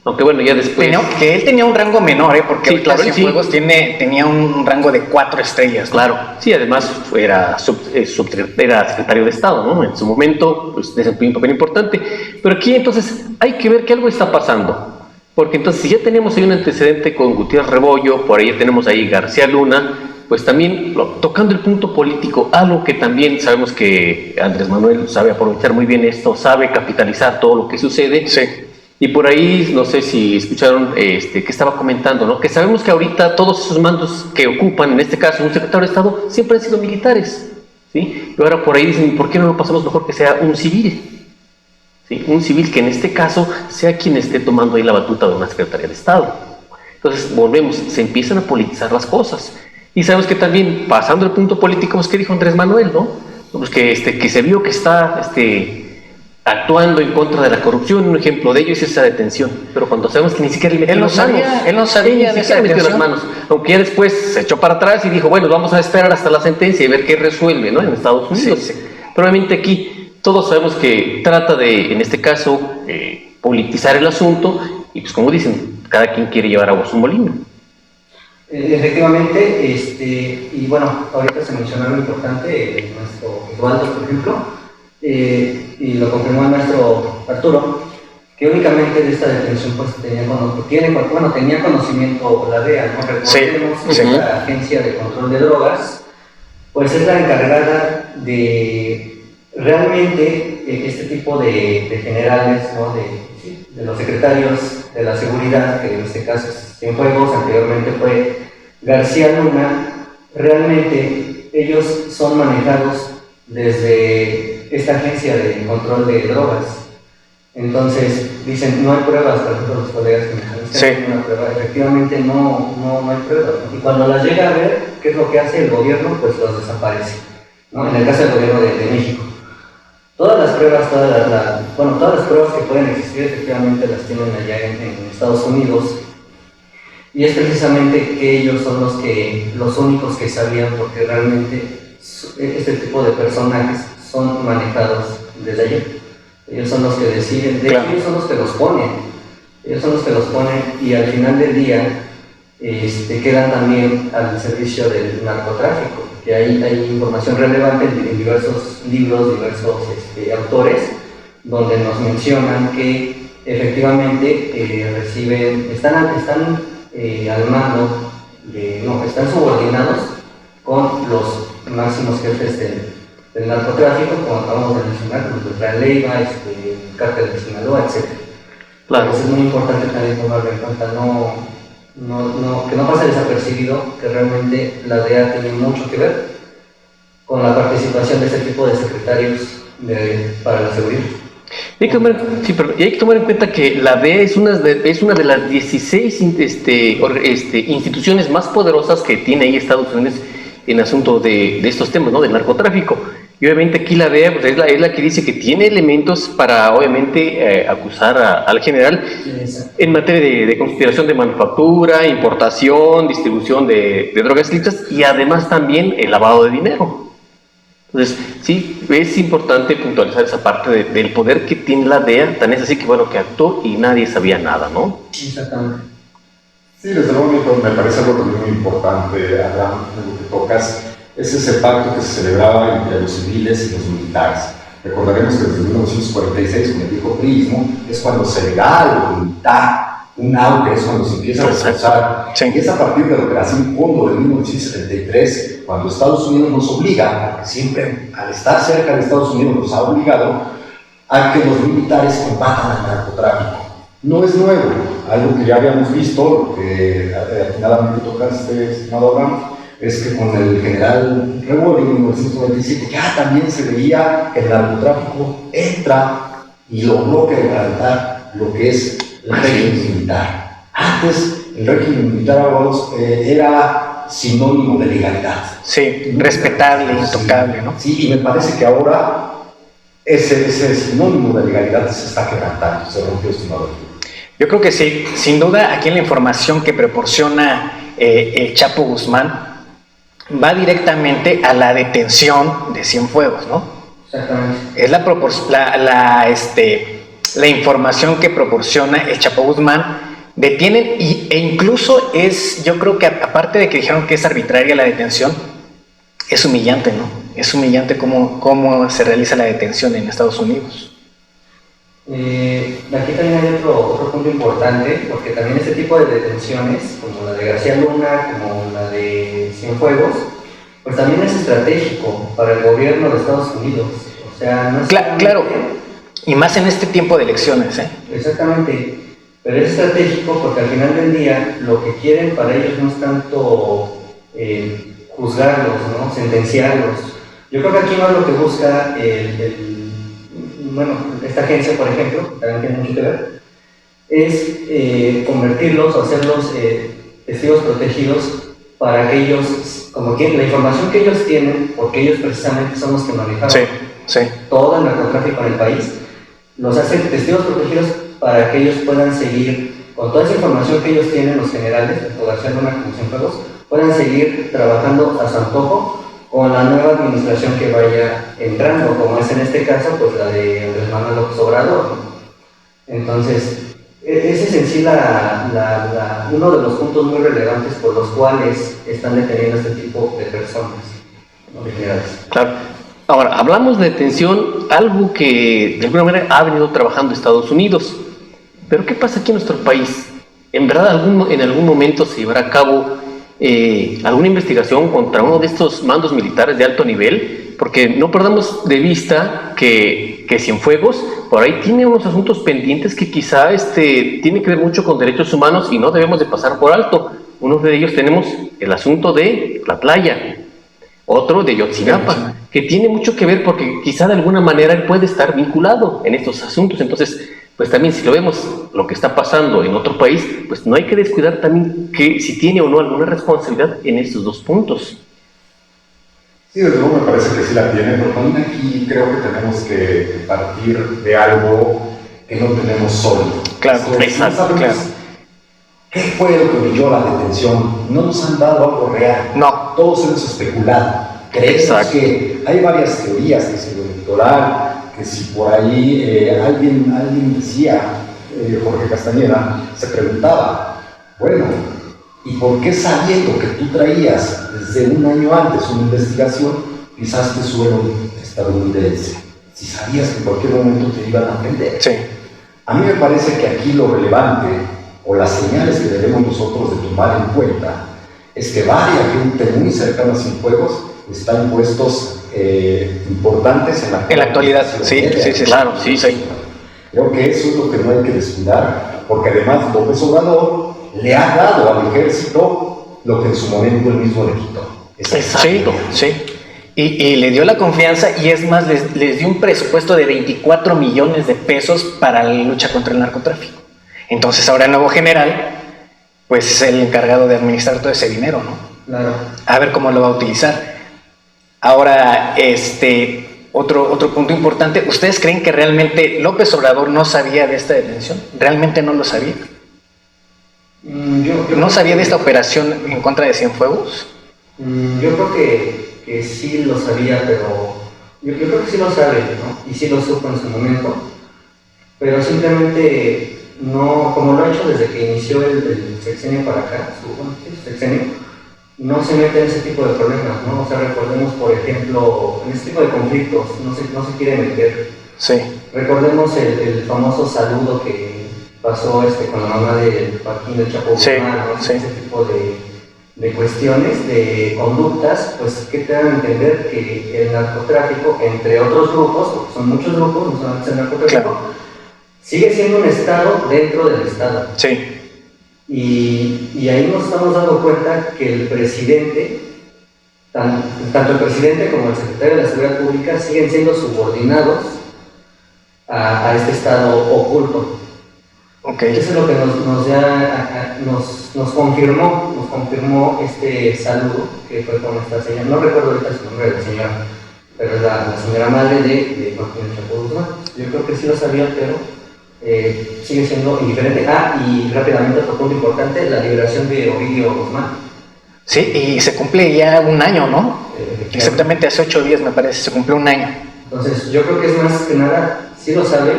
Aunque bueno, ya después... Que él tenía un rango menor, porque sí, claro, Cienfuegos tenía un rango de 4 estrellas, ¿no? Claro, sí, además era secretario de Estado, ¿no? En su momento, pues desempeñó un papel importante. Pero aquí entonces hay que ver que algo está pasando. Porque entonces si ya tenemos ahí un antecedente con Gutiérrez Rebollo, por ahí ya tenemos ahí García Luna, pues también tocando el punto político, algo que también sabemos que Andrés Manuel sabe aprovechar muy bien esto, sabe capitalizar todo lo que sucede. Sí. Y por ahí, no sé si escucharon que estaba comentando, ¿no? Que sabemos que ahorita todos esos mandos que ocupan, en este caso un secretario de Estado, siempre han sido militares, ¿sí? Y ahora por ahí dicen, ¿por qué no lo pasamos mejor que sea un civil? ¿Sí? Un civil que en este caso sea quien esté tomando ahí la batuta de una Secretaría de Estado. Entonces, volvemos, se empiezan a politizar las cosas. Y sabemos que también, pasando el punto político, pues, ¿qué dijo Andrés Manuel, no? Pues que se vio que está actuando en contra de la corrupción. Un ejemplo de ello es esa detención, pero cuando sabemos que ni siquiera le metió las manos. Él no sabía de esa detención. Las manos, aunque ya después se echó para atrás y dijo, bueno, vamos a esperar hasta la sentencia y ver qué resuelve, ¿no? En Estados Unidos. Sí. Probablemente aquí todos sabemos que trata de, en este caso, politizar el asunto y pues como dicen, cada quien quiere llevar agua a su molino. Efectivamente, y bueno, ahorita se mencionó algo importante, nuestro Eduardo, por ejemplo, y lo confirmó el maestro Arturo, que únicamente de esta detención pues tenía conocimiento la DEA, ¿no? Recordemos que la Agencia de Control de Drogas, pues es la encargada de realmente este tipo de generales, ¿no? de los secretarios de la seguridad, que en este caso es Cienfuegos, anteriormente fue García Luna, realmente ellos son manejados desde esta agencia de control de drogas. Entonces dicen, no hay pruebas, por ejemplo los colegas que me dicen, no hay prueba. Efectivamente no hay pruebas, ¿no? Y cuando las llega a ver, ¿qué es lo que hace el gobierno? Pues los desaparece, ¿no? En el caso del gobierno de México. Todas las pruebas, todas las pruebas que pueden existir efectivamente las tienen allá en Estados Unidos, y es precisamente que ellos son los únicos que sabían, porque realmente este tipo de personajes son manejados desde allá. Ellos son los que deciden, de hecho ellos son los que los ponen, y al final del día quedan también al servicio del narcotráfico, que hay información relevante en diversos libros, diversos autores, donde nos mencionan que efectivamente están al mando, están subordinados con los máximos jefes del narcotráfico, como acabamos de mencionar, como Beltrán Leiva, el cártel de Sinaloa, etc. Claro. Entonces es muy importante también tomarlo en cuenta, que no pase desapercibido que realmente la DEA tiene mucho que ver con la participación de ese tipo de secretarios para la seguridad. Y hay que tomar en cuenta que la DEA es una de las 16 instituciones más poderosas que tiene ahí Estados Unidos en asunto de estos temas, ¿no? Del narcotráfico. Y obviamente aquí la DEA pues, es la que dice que tiene elementos para obviamente acusar al general en materia de conspiración de manufactura, importación, distribución de drogas ilícitas y además también el lavado de dinero. Entonces, sí, es importante puntualizar esa parte del poder que tiene la DEA, tan es así que bueno, que actuó y nadie sabía nada, ¿no? Exactamente. Sí, desde luego me parece algo también muy importante, Abraham, lo que tocas, es ese pacto que se celebraba entre los civiles y los militares. Recordaremos que desde 1946, con el viejo priismo, es cuando se le da a lo militar un auge, es cuando se empieza a reforzar. Sí. Y es a partir de la Operación Cóndor de 1973, cuando Estados Unidos nos obliga, porque siempre al estar cerca de Estados Unidos nos ha obligado a que los militares combatan al narcotráfico. No es nuevo, algo que ya habíamos visto, lo que atinadamente tocaste, estimado Abraham, es que con el general Rebollo en 1997 ya también se veía que el narcotráfico entra y logró quebrantar lo que es el régimen militar. Antes, el régimen militar era sinónimo de legalidad. Sí, respetable, intocable, ¿no? Sí, y me parece que ahora ese sinónimo de legalidad se está quebrantando, se rompió, estimado. Yo creo que sí, sin duda aquí en la información que proporciona el Chapo Guzmán va directamente a la detención de Cienfuegos, ¿no? Exactamente. Es la información que proporciona el Chapo Guzmán, detienen e incluso yo creo que aparte de que dijeron que es arbitraria la detención, es humillante, ¿no? Es humillante cómo se realiza la detención en Estados Unidos. Aquí también hay otro punto importante, porque también este tipo de detenciones, como la de García Luna, como la de Cienfuegos, pues también es estratégico para el gobierno de Estados Unidos. O sea, no es claro, y más en este tiempo de elecciones, ¿eh? Exactamente, pero es estratégico porque al final del día lo que quieren para ellos no es tanto juzgarlos, ¿no? Sentenciarlos. Yo creo que aquí más lo que busca esta agencia, por ejemplo, también tiene mucho que ver, es convertirlos o hacerlos testigos protegidos para que ellos, como que la información que ellos tienen, porque ellos precisamente son los que manejaron todo el narcotráfico en el país, los hacen testigos protegidos para que ellos puedan seguir, con toda esa información que ellos tienen, los generales, tanto García Luna como Cienfuegos, puedan seguir trabajando a su antojo con la nueva administración que vaya entrando, como es en este caso, pues la de Andrés Manuel López Obrador, ¿no? Entonces, ese es en sí uno de los puntos muy relevantes por los cuales están deteniendo a este tipo de personas, ¿no? De generales. Claro. Ahora, hablamos de detención, algo que de alguna manera ha venido trabajando Estados Unidos. Pero ¿qué pasa aquí en nuestro país? ¿En verdad en algún momento se llevará a cabo alguna investigación contra uno de estos mandos militares de alto nivel? Porque no perdamos de vista que Cienfuegos por ahí tiene unos asuntos pendientes que quizá tiene que ver mucho con derechos humanos y no debemos de pasar por alto. Uno de ellos tenemos el asunto de la playa, otro de Yotzinapa, que tiene mucho que ver porque quizá de alguna manera él puede estar vinculado en estos asuntos. Entonces, pues también si lo vemos lo que está pasando en otro país, pues no hay que descuidar también que si tiene o no alguna responsabilidad en estos dos puntos. Sí, desde luego me parece que sí la tiene, pero también aquí creo que tenemos que partir de algo que no tenemos sólido. Claro, exacto, claro. ¿Qué fue lo que brilló la detención? No nos han dado algo real. No. Todos hemos especulado. Creemos que hay varias teorías, que si lo electoral, que si por ahí alguien decía, Jorge Castañeda, se preguntaba, bueno, ¿y por qué sabiendo que tú traías desde un año antes una investigación, pisaste suelo estadounidense? Si sabías que en cualquier momento te iban a prender. Sí. A mí me parece que aquí lo relevante, o las señales que debemos nosotros de tomar en cuenta, es que varias gente muy cercana a Cienfuegos están puestos importantes en la actualidad. Sí, claro, sí. Creo que eso es lo que no hay que descuidar, porque además López Obrador le ha dado al ejército lo que en su momento él mismo le quitó. Sí. Y le dio la confianza y es más, les dio un presupuesto de 24 millones de pesos para la lucha contra el narcotráfico. Entonces ahora el nuevo general, pues es el encargado de administrar todo ese dinero, ¿no? Claro. A ver cómo lo va a utilizar. Ahora, otro punto importante, ¿ustedes creen que realmente López Obrador no sabía de esta detención? ¿Realmente no lo sabía? ¿No sabía de esta operación en contra de Cienfuegos? Yo creo que sí lo sabía, pero yo creo que sí lo sabe, ¿no? Y sí lo supo en su momento, pero simplemente no, como lo ha hecho desde que inició el sexenio para acá, su sexenio, no se mete en ese tipo de problemas, ¿no? O sea, recordemos, por ejemplo, en ese tipo de conflictos, no se quiere meter. Sí. Recordemos el famoso saludo que pasó con la mamá del Joaquín del Chapo Guzmán, ¿no? Sí. Ese tipo de cuestiones, de conductas, pues que te dan a entender que el narcotráfico, entre otros grupos, porque son muchos grupos, no solamente el narcotráfico, sigue siendo un Estado dentro del Estado. Sí. Y ahí nos estamos dando cuenta que el presidente, tanto el presidente como el secretario de la Seguridad Pública, siguen siendo subordinados a este Estado oculto. Okay. Eso es lo que nos confirmó este saludo que fue con esta señora, no recuerdo ahorita su nombre de la señora, pero es la señora madre de Joaquín Chapo Guzmán. Yo creo que sí lo sabía, pero sigue siendo indiferente. Y rápidamente otro punto importante, la liberación de Ovidio Guzmán. Sí, y se cumple ya un año, ¿no? Exactamente hace 8 días me parece, se cumple un año. Entonces yo creo que es más que nada, sí lo sabe,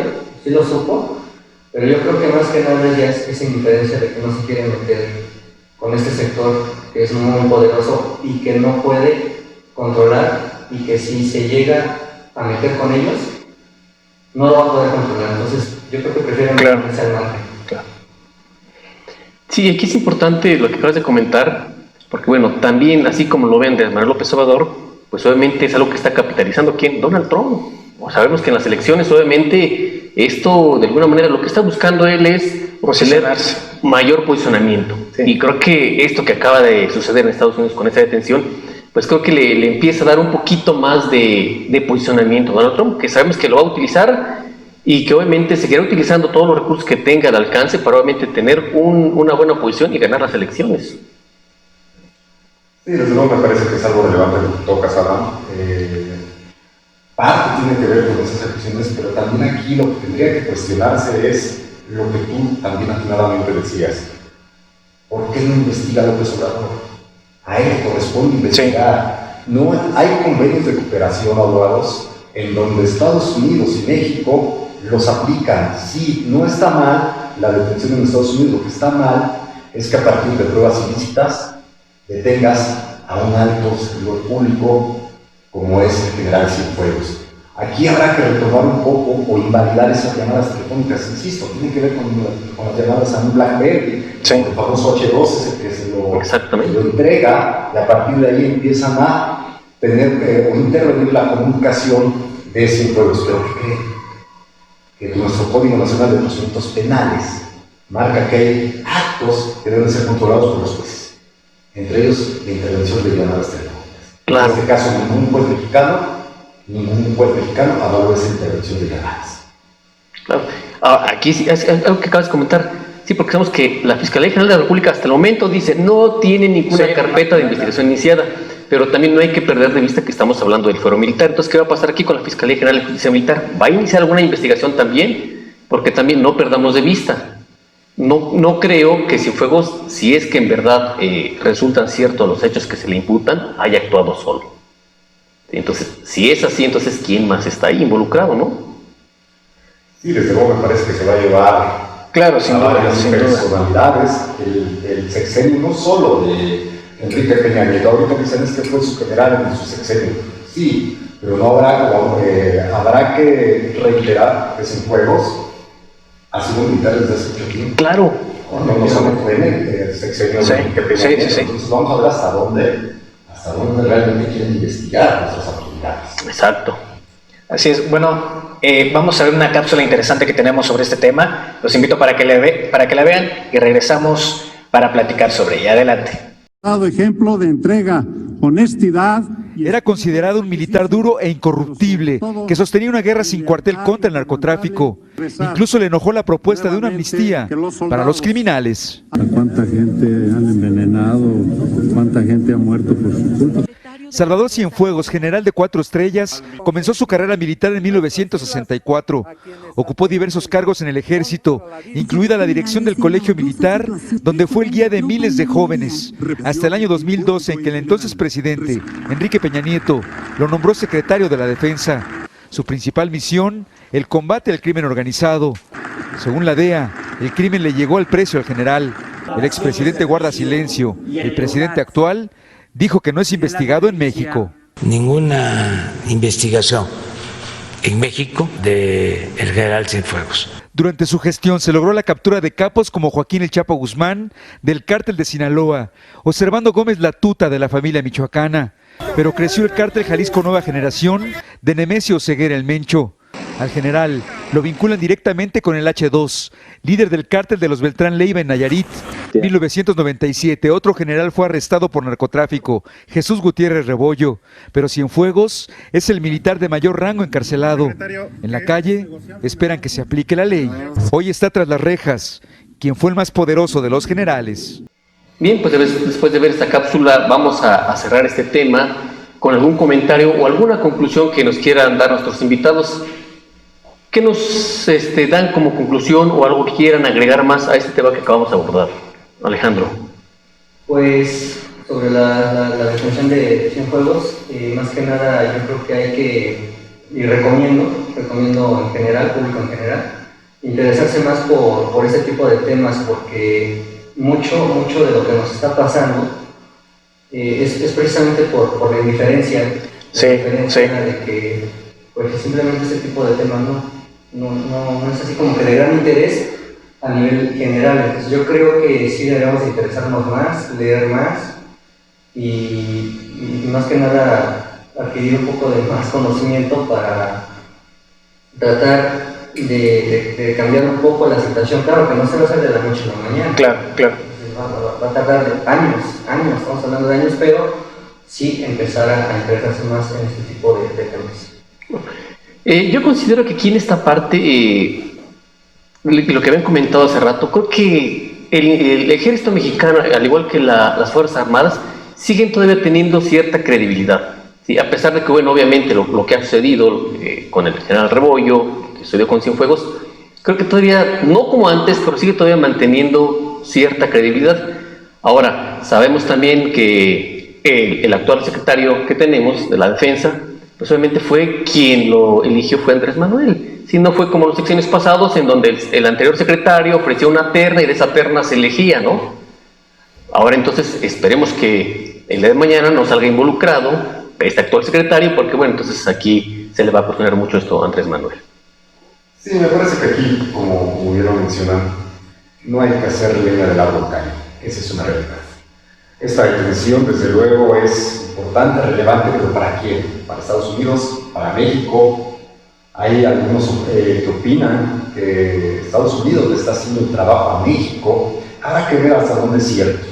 sí lo supo, pero yo creo que más que nada ya es esa indiferencia de que no se quiere meter con este sector que es muy poderoso y que no puede controlar, y que si se llega a meter con ellos, no lo va a poder controlar. Entonces yo creo que prefieren meterse al margen. Claro. Sí, aquí es importante lo que acabas de comentar, porque bueno, también así como lo ven Andrés Manuel López Obrador, pues obviamente es algo que está capitalizando ¿quién? Donald Trump. O sabemos que en las elecciones obviamente esto de alguna manera lo que está buscando él es tener mayor posicionamiento. Sí. Y creo que esto que acaba de suceder en Estados Unidos con esa detención, pues creo que le empieza a dar un poquito más de posicionamiento a Donald Trump, que sabemos que lo va a utilizar y que obviamente seguirá utilizando todos los recursos que tenga al alcance para obviamente tener una buena posición y ganar las elecciones. Sí, desde luego me parece que es algo relevante lo que tocas, Abraham. Parte tiene que ver con esas elecciones, pero también aquí lo que tendría que cuestionarse es lo que tú también atinadamente decías. ¿Por qué no investiga López Obrador? A él le corresponde investigar. Sí. No hay convenios de cooperación, abogados, en donde Estados Unidos y México los aplican. Sí, no está mal la detención en Estados Unidos, lo que está mal es que a partir de pruebas ilícitas detengas a un alto servidor público como es el general Cienfuegos. Aquí habrá que retomar un poco o invalidar esas llamadas telefónicas, insisto, tiene que ver con las llamadas a un BlackBerry, sí. El famoso H2 que se lo entrega, y a partir de ahí empiezan a tener o intervenir la comunicación de Cienfuegos. Pero ¿qué creen? Que nuestro Código Nacional de Procedimientos Penales marca que hay actos que deben ser controlados por los jueces, entre ellos la intervención de llamadas telefónicas. Claro. En este caso, ningún juez mexicano avaló esa intervención de llamadas. Claro. Aquí sí, es algo que acabas de comentar. Sí, porque sabemos que la Fiscalía General de la República hasta el momento dice no tiene ninguna carpeta de investigación iniciada, pero también no hay que perder de vista que estamos hablando del fuero militar. Entonces, ¿qué va a pasar aquí con la Fiscalía General de Justicia Militar? ¿Va a iniciar alguna investigación también? Porque también no perdamos de vista. No creo que Cienfuegos, si es que en verdad resultan ciertos los hechos que se le imputan, haya actuado solo. Entonces, si es así, entonces ¿quién más está ahí involucrado, no? Sí, desde luego me parece que se va a llevar sin varias personalidades el sexenio, no solo de Enrique Peña Nieto. Ahorita dicen es que fue su general en su sexenio. Sí, pero no habrá que reiterar que Cienfuegos ha sido militar desde hace mucho tiempo. Claro. No solo fue en el sexenio de Enrique Peña Nieto. Sí. Entonces vamos a ver hasta dónde realmente quieren investigar nuestras autoridades. Exacto. Así es. Bueno, vamos a ver una cápsula interesante que tenemos sobre este tema. Los invito para que la vean y regresamos para platicar sobre ella. Adelante. Dado ejemplo de entrega, honestidad. Era considerado un militar duro e incorruptible, que sostenía una guerra sin cuartel contra el narcotráfico. Incluso le enojó la propuesta de una amnistía para los criminales. ¿Cuánta gente han envenenado? ¿Cuánta gente ha muerto por su culpa? Salvador Cienfuegos, general de 4 estrellas, comenzó su carrera militar en 1964. Ocupó diversos cargos en el ejército, incluida la dirección del colegio militar, donde fue el guía de miles de jóvenes, hasta el año 2012, en que el entonces presidente, Enrique Peña Nieto, lo nombró secretario de la Defensa. Su principal misión, el combate al crimen organizado. Según la DEA, el crimen le llegó al precio al general. El expresidente guarda silencio. El presidente actual dijo que no es investigado en México. Ninguna investigación en México del general Cienfuegos. Durante su gestión se logró la captura de capos como Joaquín El Chapo Guzmán, del cártel de Sinaloa, o Servando Gómez La Tuta, de la familia michoacana. Pero creció el cártel Jalisco Nueva Generación de Nemesio Ceguera El Mencho. Al general lo vinculan directamente con el H2, líder del cártel de los Beltrán Leiva en Nayarit. En 1997, otro general fue arrestado por narcotráfico, Jesús Gutiérrez Rebollo, pero Cienfuegos es el militar de mayor rango encarcelado. En la calle esperan que se aplique la ley. Hoy está tras las rejas, quien fue el más poderoso de los generales. Bien, pues después de ver esta cápsula vamos a cerrar este tema con algún comentario o alguna conclusión que nos quieran dar nuestros invitados. ¿Qué nos dan como conclusión o algo que quieran agregar más a este tema que acabamos de abordar? Alejandro. Pues sobre la detención de Cienfuegos, más que nada yo creo que hay que, y recomiendo en general, público en general, interesarse más por ese tipo de temas, porque mucho de lo que nos está pasando es precisamente por la indiferencia. Sí, de que pues simplemente ese tipo de temas no es así como que de gran interés a nivel general. Entonces yo creo que sí deberíamos interesarnos más, leer más y más que nada adquirir un poco de más conocimiento para tratar de cambiar un poco la situación. Claro que no se va a hacer de la noche a la mañana. Claro. Va a tardar años, estamos hablando de años, pero sí empezar a interesarse más en este tipo de temas. Yo considero que aquí en esta parte, lo que habían comentado hace rato, creo que el ejército mexicano, al igual que las Fuerzas Armadas, siguen todavía teniendo cierta credibilidad. ¿Sí? A pesar de que, bueno, obviamente lo que ha sucedido con el general Rebollo, que sucedió con Cienfuegos, creo que todavía, no como antes, pero sigue todavía manteniendo cierta credibilidad. Ahora, sabemos también que el actual secretario que tenemos de la Defensa, pues obviamente fue quien lo eligió, fue Andrés Manuel. Si no fue como los sexenios pasados, en donde el anterior secretario ofrecía una terna y de esa terna se elegía, ¿no? Ahora entonces esperemos que el día de mañana no salga involucrado este actual secretario, porque bueno, entonces aquí se le va a cuestionar mucho esto a Andrés Manuel. Sí, me parece que aquí, como hubieron mencionado, no hay que hacer leña del árbol caído. Esa es una realidad. Esta detención, desde luego, es importante, relevante, pero ¿para quién? ¿Para Estados Unidos? ¿Para México? Hay algunos que opinan que Estados Unidos le está haciendo el trabajo a México. Habrá que ver hasta dónde es cierto.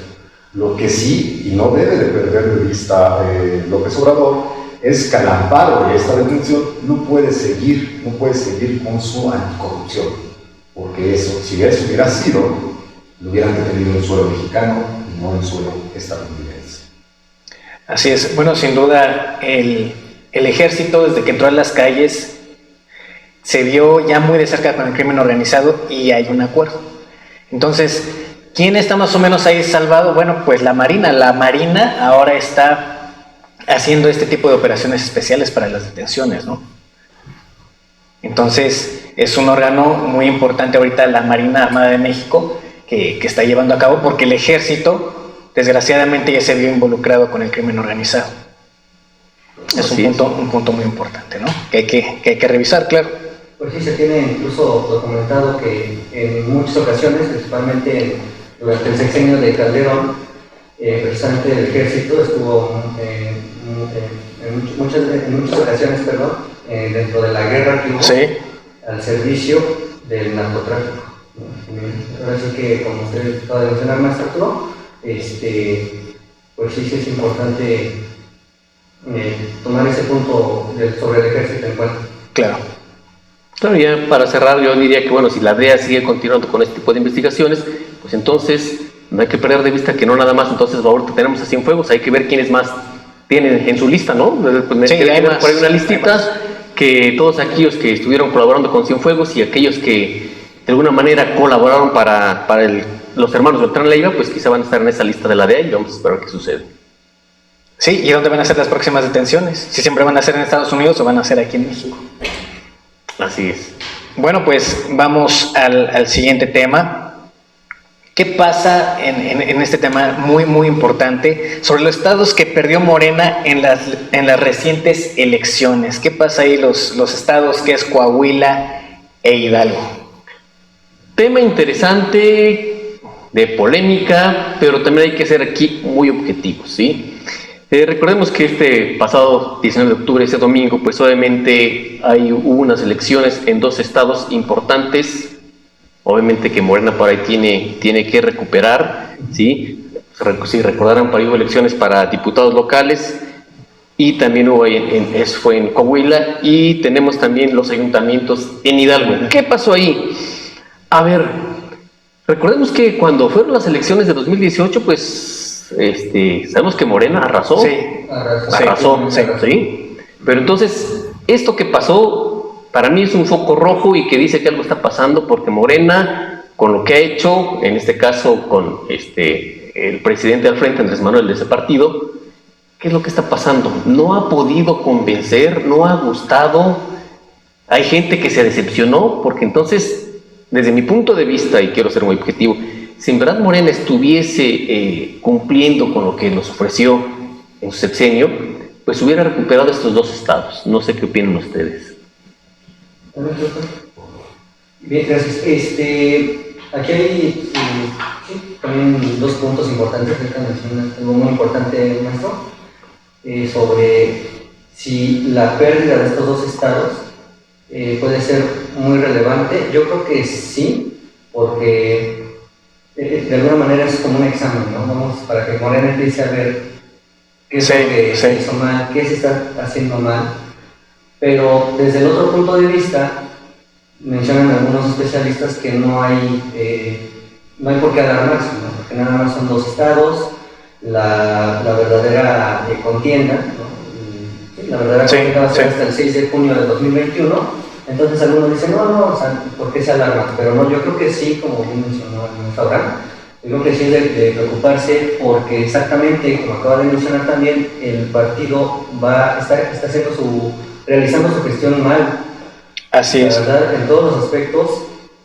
Lo que sí, y no debe de perder de vista López Obrador, es que al amparo de esta detención no puede seguir con su anticorrupción, porque eso, si eso hubiera sido, lo hubieran detenido en el suelo mexicano y no en el suelo estadounidense. Así es. Bueno, sin duda, el ejército, desde que entró a las calles, se vio ya muy de cerca con el crimen organizado y hay un acuerdo. Entonces, ¿quién está más o menos ahí salvado? Bueno, pues la Marina. La Marina ahora está haciendo este tipo de operaciones especiales para las detenciones, ¿no? Entonces, es un órgano muy importante ahorita, la Marina Armada de México, que está llevando a cabo, porque el ejército, desgraciadamente, ya se vio involucrado con el crimen organizado. Es un punto muy importante, ¿no? Que hay que revisar, claro. Pues sí, se tiene incluso documentado que en muchas ocasiones, principalmente durante el sexenio de Calderón, precisamente el ejército estuvo en muchas ocasiones, dentro de la guerra que hubo, al servicio del narcotráfico. Ahora sí que, como usted acaba de mencionar, maestro Arturo, pues sí es importante tomar ese punto sobre el ejército en cuenta. Claro. Claro, ya para cerrar, yo diría que bueno, si la DEA sigue continuando con este tipo de investigaciones, pues entonces no hay que perder de vista que no nada más, entonces ahorita tenemos a Cienfuegos, hay que ver quiénes más tienen en su lista, ¿no? Pues sí, hay por ahí una listita, que todos aquellos que estuvieron colaborando con Cienfuegos y aquellos que de alguna manera colaboraron para los hermanos Beltrán Leiva, pues quizá van a estar en esa lista de la DEA y vamos a esperar qué sucede. Sí, ¿y dónde van a ser las próximas detenciones? Si siempre van a ser en Estados Unidos o van a ser aquí en México. Así es. Bueno, pues vamos al siguiente tema. ¿Qué pasa en este tema muy, muy importante sobre los estados que perdió Morena en las recientes elecciones? ¿Qué pasa ahí los estados que es Coahuila e Hidalgo? Tema interesante, de polémica, pero también hay que ser aquí muy objetivos, ¿sí? Recordemos que este pasado 19 de octubre, ese domingo, pues obviamente hubo unas elecciones en dos estados importantes, obviamente que Morena por ahí tiene que recuperar, ¿sí? Si recordarán, por ahí hubo elecciones para diputados locales y también hubo eso fue en Coahuila y tenemos también los ayuntamientos en Hidalgo. ¿Qué pasó ahí? A ver, recordemos que cuando fueron las elecciones de 2018, pues sabemos que Morena arrasó. Sí. ¿Sí? Pero entonces, esto que pasó, para mí es un foco rojo y que dice que algo está pasando porque Morena, con lo que ha hecho, en este caso con el presidente al frente, Andrés Manuel, de ese partido, ¿qué es lo que está pasando? No ha podido convencer, no ha gustado. Hay gente que se decepcionó porque entonces desde mi punto de vista, y quiero ser muy objetivo, si en verdad Morena estuviese cumpliendo con lo que nos ofreció en su sexenio, pues hubiera recuperado estos 2 estados. No sé qué opinan ustedes. Bien, gracias. Aquí hay también 2 puntos importantes. Ahorita mencionas algo muy importante, maestro, sobre si la pérdida de estos 2 estados puede ser muy relevante. Yo creo que sí, porque de alguna manera es como un examen, ¿no? Vamos, para que Morena empiece a ver qué es lo que se hizo mal, qué se está haciendo mal. Pero desde el otro punto de vista, mencionan algunos especialistas que no hay por qué alarmarse, ¿no? Porque nada más son 2 estados, la verdadera contienda, ¿no? La verdadera contienda va a ser hasta el 6 de junio de 2021. Entonces algunos dicen, no, o sea, ¿por qué se alarman? Pero no, yo creo que sí, como bien mencionó Abraham, yo creo que sí es de preocuparse, porque exactamente, como acaba de mencionar también, el partido está realizando su gestión mal. Así es. La verdad, en todos los aspectos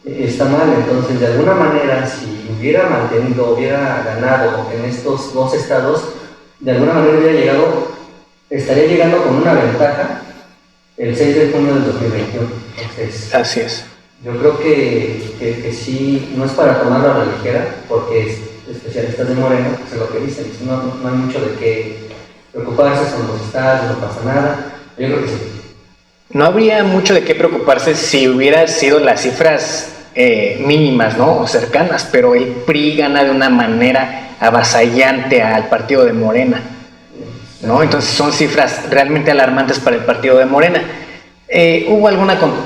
está mal. Entonces, de alguna manera, si hubiera ganado en estos 2 estados, de alguna manera estaría llegando con una ventaja el 6 de junio del 2021. Entonces, así es. Yo creo que sí, no es para tomarlo a la ligera, porque especialistas de Morena, pues es lo que dicen, no hay mucho de qué preocuparse, son 2 estados, no pasa nada. Yo creo que sí. No habría mucho de qué preocuparse si hubiera sido las cifras mínimas, ¿no? O cercanas, pero el PRI gana de una manera avasallante al partido de Morena, ¿no? Entonces son cifras realmente alarmantes para el partido de Morena. Hubo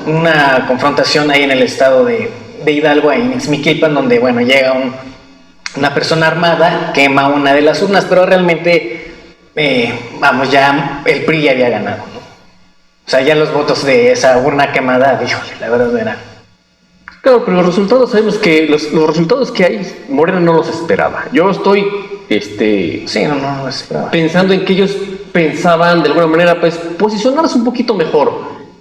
una confrontación ahí en el estado de Hidalgo, ahí en Ixmiquilpan, donde, bueno, llega una persona armada, quema una de las urnas, pero realmente, ya el PRI ya había ganado, ¿no? O sea, ya los votos de esa urna quemada, híjole, la verdad era... Claro, pero los resultados, sabemos que los resultados que hay, Morena no los esperaba. Yo estoy no los esperaba. Pensando en que ellos pensaban de alguna manera, pues, posicionarse un poquito mejor,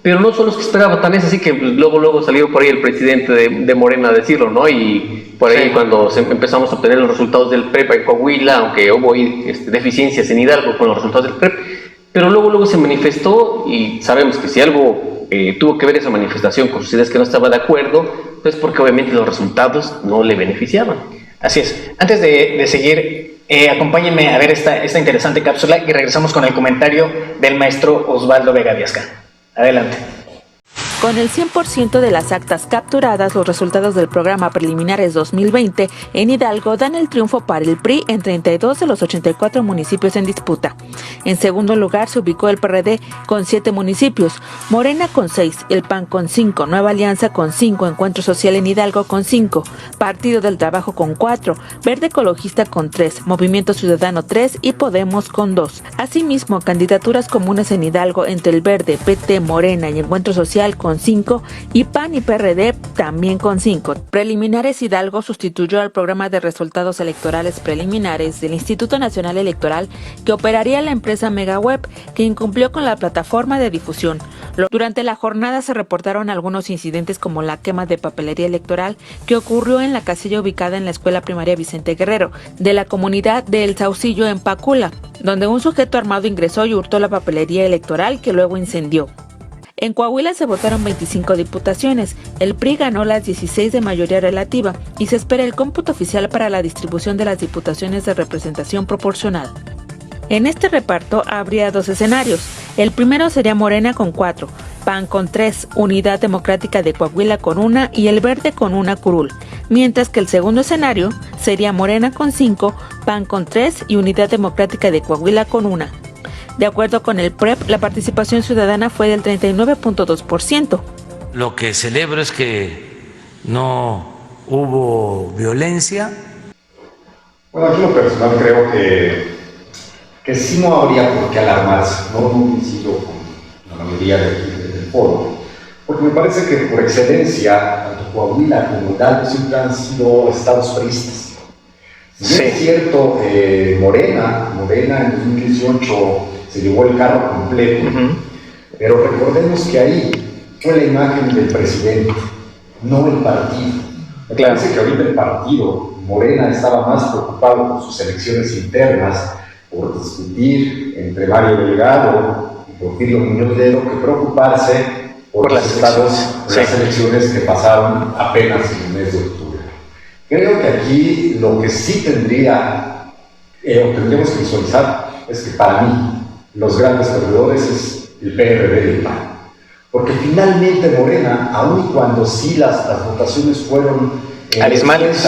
pero no son los que esperaba. Tan es así que pues, luego salió por ahí el presidente de Morena a decirlo, ¿no? Y por ahí cuando empezamos a obtener los resultados del PREP en Coahuila, aunque hubo deficiencias en Hidalgo con los resultados del PREP, pero luego se manifestó, y sabemos que si algo tuvo que ver esa manifestación con sus ideas que no estaba de acuerdo, pues porque obviamente los resultados no le beneficiaban. Así es. Antes de seguir, acompáñenme a ver esta interesante cápsula y regresamos con el comentario del maestro Osvaldo Vega Viasca. Adelante. Con el 100% de las actas capturadas, los resultados del programa preliminares 2020 en Hidalgo dan el triunfo para el PRI en 32 de los 84 municipios en disputa. En segundo lugar se ubicó el PRD con 7 municipios, Morena con 6, el PAN con 5, Nueva Alianza con 5, Encuentro Social en Hidalgo con 5, Partido del Trabajo con 4, Verde Ecologista con 3, Movimiento Ciudadano 3 y Podemos con 2. Asimismo, candidaturas comunes en Hidalgo entre el Verde, PT, Morena y Encuentro Social con 5 y PAN y PRD también con 5. Preliminares Hidalgo sustituyó al programa de resultados electorales preliminares del Instituto Nacional Electoral que operaría la empresa Megaweb, que incumplió con la plataforma de difusión. Durante la jornada se reportaron algunos incidentes como la quema de papelería electoral que ocurrió en la casilla ubicada en la Escuela Primaria Vicente Guerrero de la comunidad de El Saucillo en Pacula, donde un sujeto armado ingresó y hurtó la papelería electoral que luego incendió. En Coahuila se votaron 25 diputaciones, el PRI ganó las 16 de mayoría relativa y se espera el cómputo oficial para la distribución de las diputaciones de representación proporcional. En este reparto habría 2 escenarios, el primero sería Morena con 4, PAN con 3, Unidad Democrática de Coahuila con 1 y el Verde con 1 curul, mientras que el segundo escenario sería Morena con 5, PAN con 3 y Unidad Democrática de Coahuila con 1. De acuerdo con el PREP, la participación ciudadana fue del 39.2%. Lo que celebro es que no hubo violencia. Bueno, aquí en lo personal creo que sí no habría por qué alarmarse, no coincido con la mayoría del foro, porque me parece que por excelencia, tanto Coahuila como Hidalgo siempre han sido estados priistas. Si bien es cierto, Morena en 2018 se llevó el carro completo, pero recordemos que ahí fue la imagen del presidente, no el partido. Me parece que ahorita el partido, Morena, estaba más preocupado por sus elecciones internas, por discutir entre Mario Delgado y Porfirio Muñoz Ledo, que preocuparse por los estados de las elecciones que pasaron apenas en el mes de octubre. Creo que aquí lo que sí tendríamos que visualizar es que para mí los grandes perdedores es el PRD y el PAN. Porque finalmente Morena, aun y cuando sí las votaciones fueron abismales,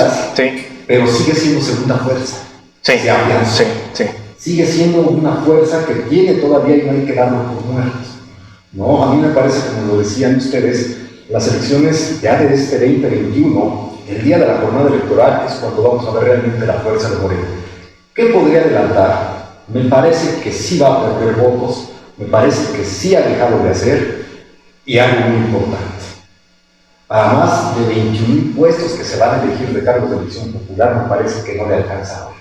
pero sigue siendo segunda fuerza. Sigue siendo una fuerza que tiene todavía y no hay que darlo por muertos. No, a mí me parece, como lo decían ustedes, las elecciones ya de este 2021, el día de la jornada electoral, es cuando vamos a ver realmente la fuerza de Morena. ¿Qué podría adelantar? Me parece que sí va a perder votos, me parece que sí ha dejado de hacer, y algo muy importante. Para más de 21,000 puestos que se van a elegir de cargos de elección popular, me parece que no le alcanza ahora.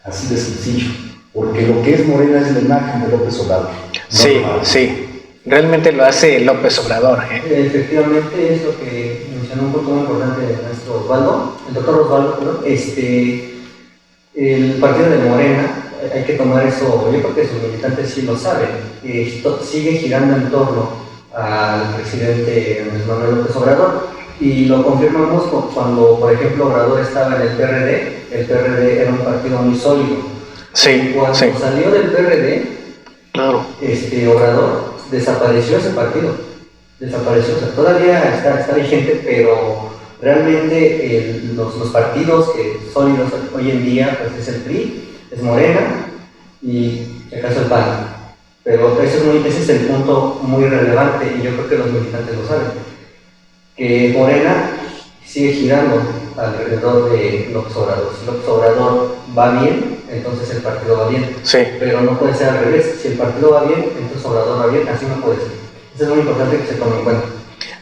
Así de sencillo. Porque lo que es Morena es la imagen de López Obrador. Realmente lo hace López Obrador. Efectivamente, es lo que mencionó un punto muy importante de nuestro Osvaldo, el doctor Osvaldo, el partido de Morena, hay que tomar eso, yo creo que sus militantes sí lo saben, sigue girando en torno al presidente Andrés Manuel López Obrador, y lo confirmamos cuando, por ejemplo, Obrador estaba en el PRD era un partido muy sólido. Cuando salió del PRD, Obrador desapareció ese partido, o sea, todavía está vigente, pero realmente los partidos sólidos hoy en día pues es el PRI, es Morena y acaso el PAN. Pero ese es el punto muy relevante y yo creo que los militantes lo saben, que Morena sigue girando alrededor de López Obrador. Si López Obrador va bien, entonces el partido va bien, pero no puede ser al revés. Si el partido va bien, entonces Obrador va bien, así no puede ser. Eso es muy importante que se tome en cuenta.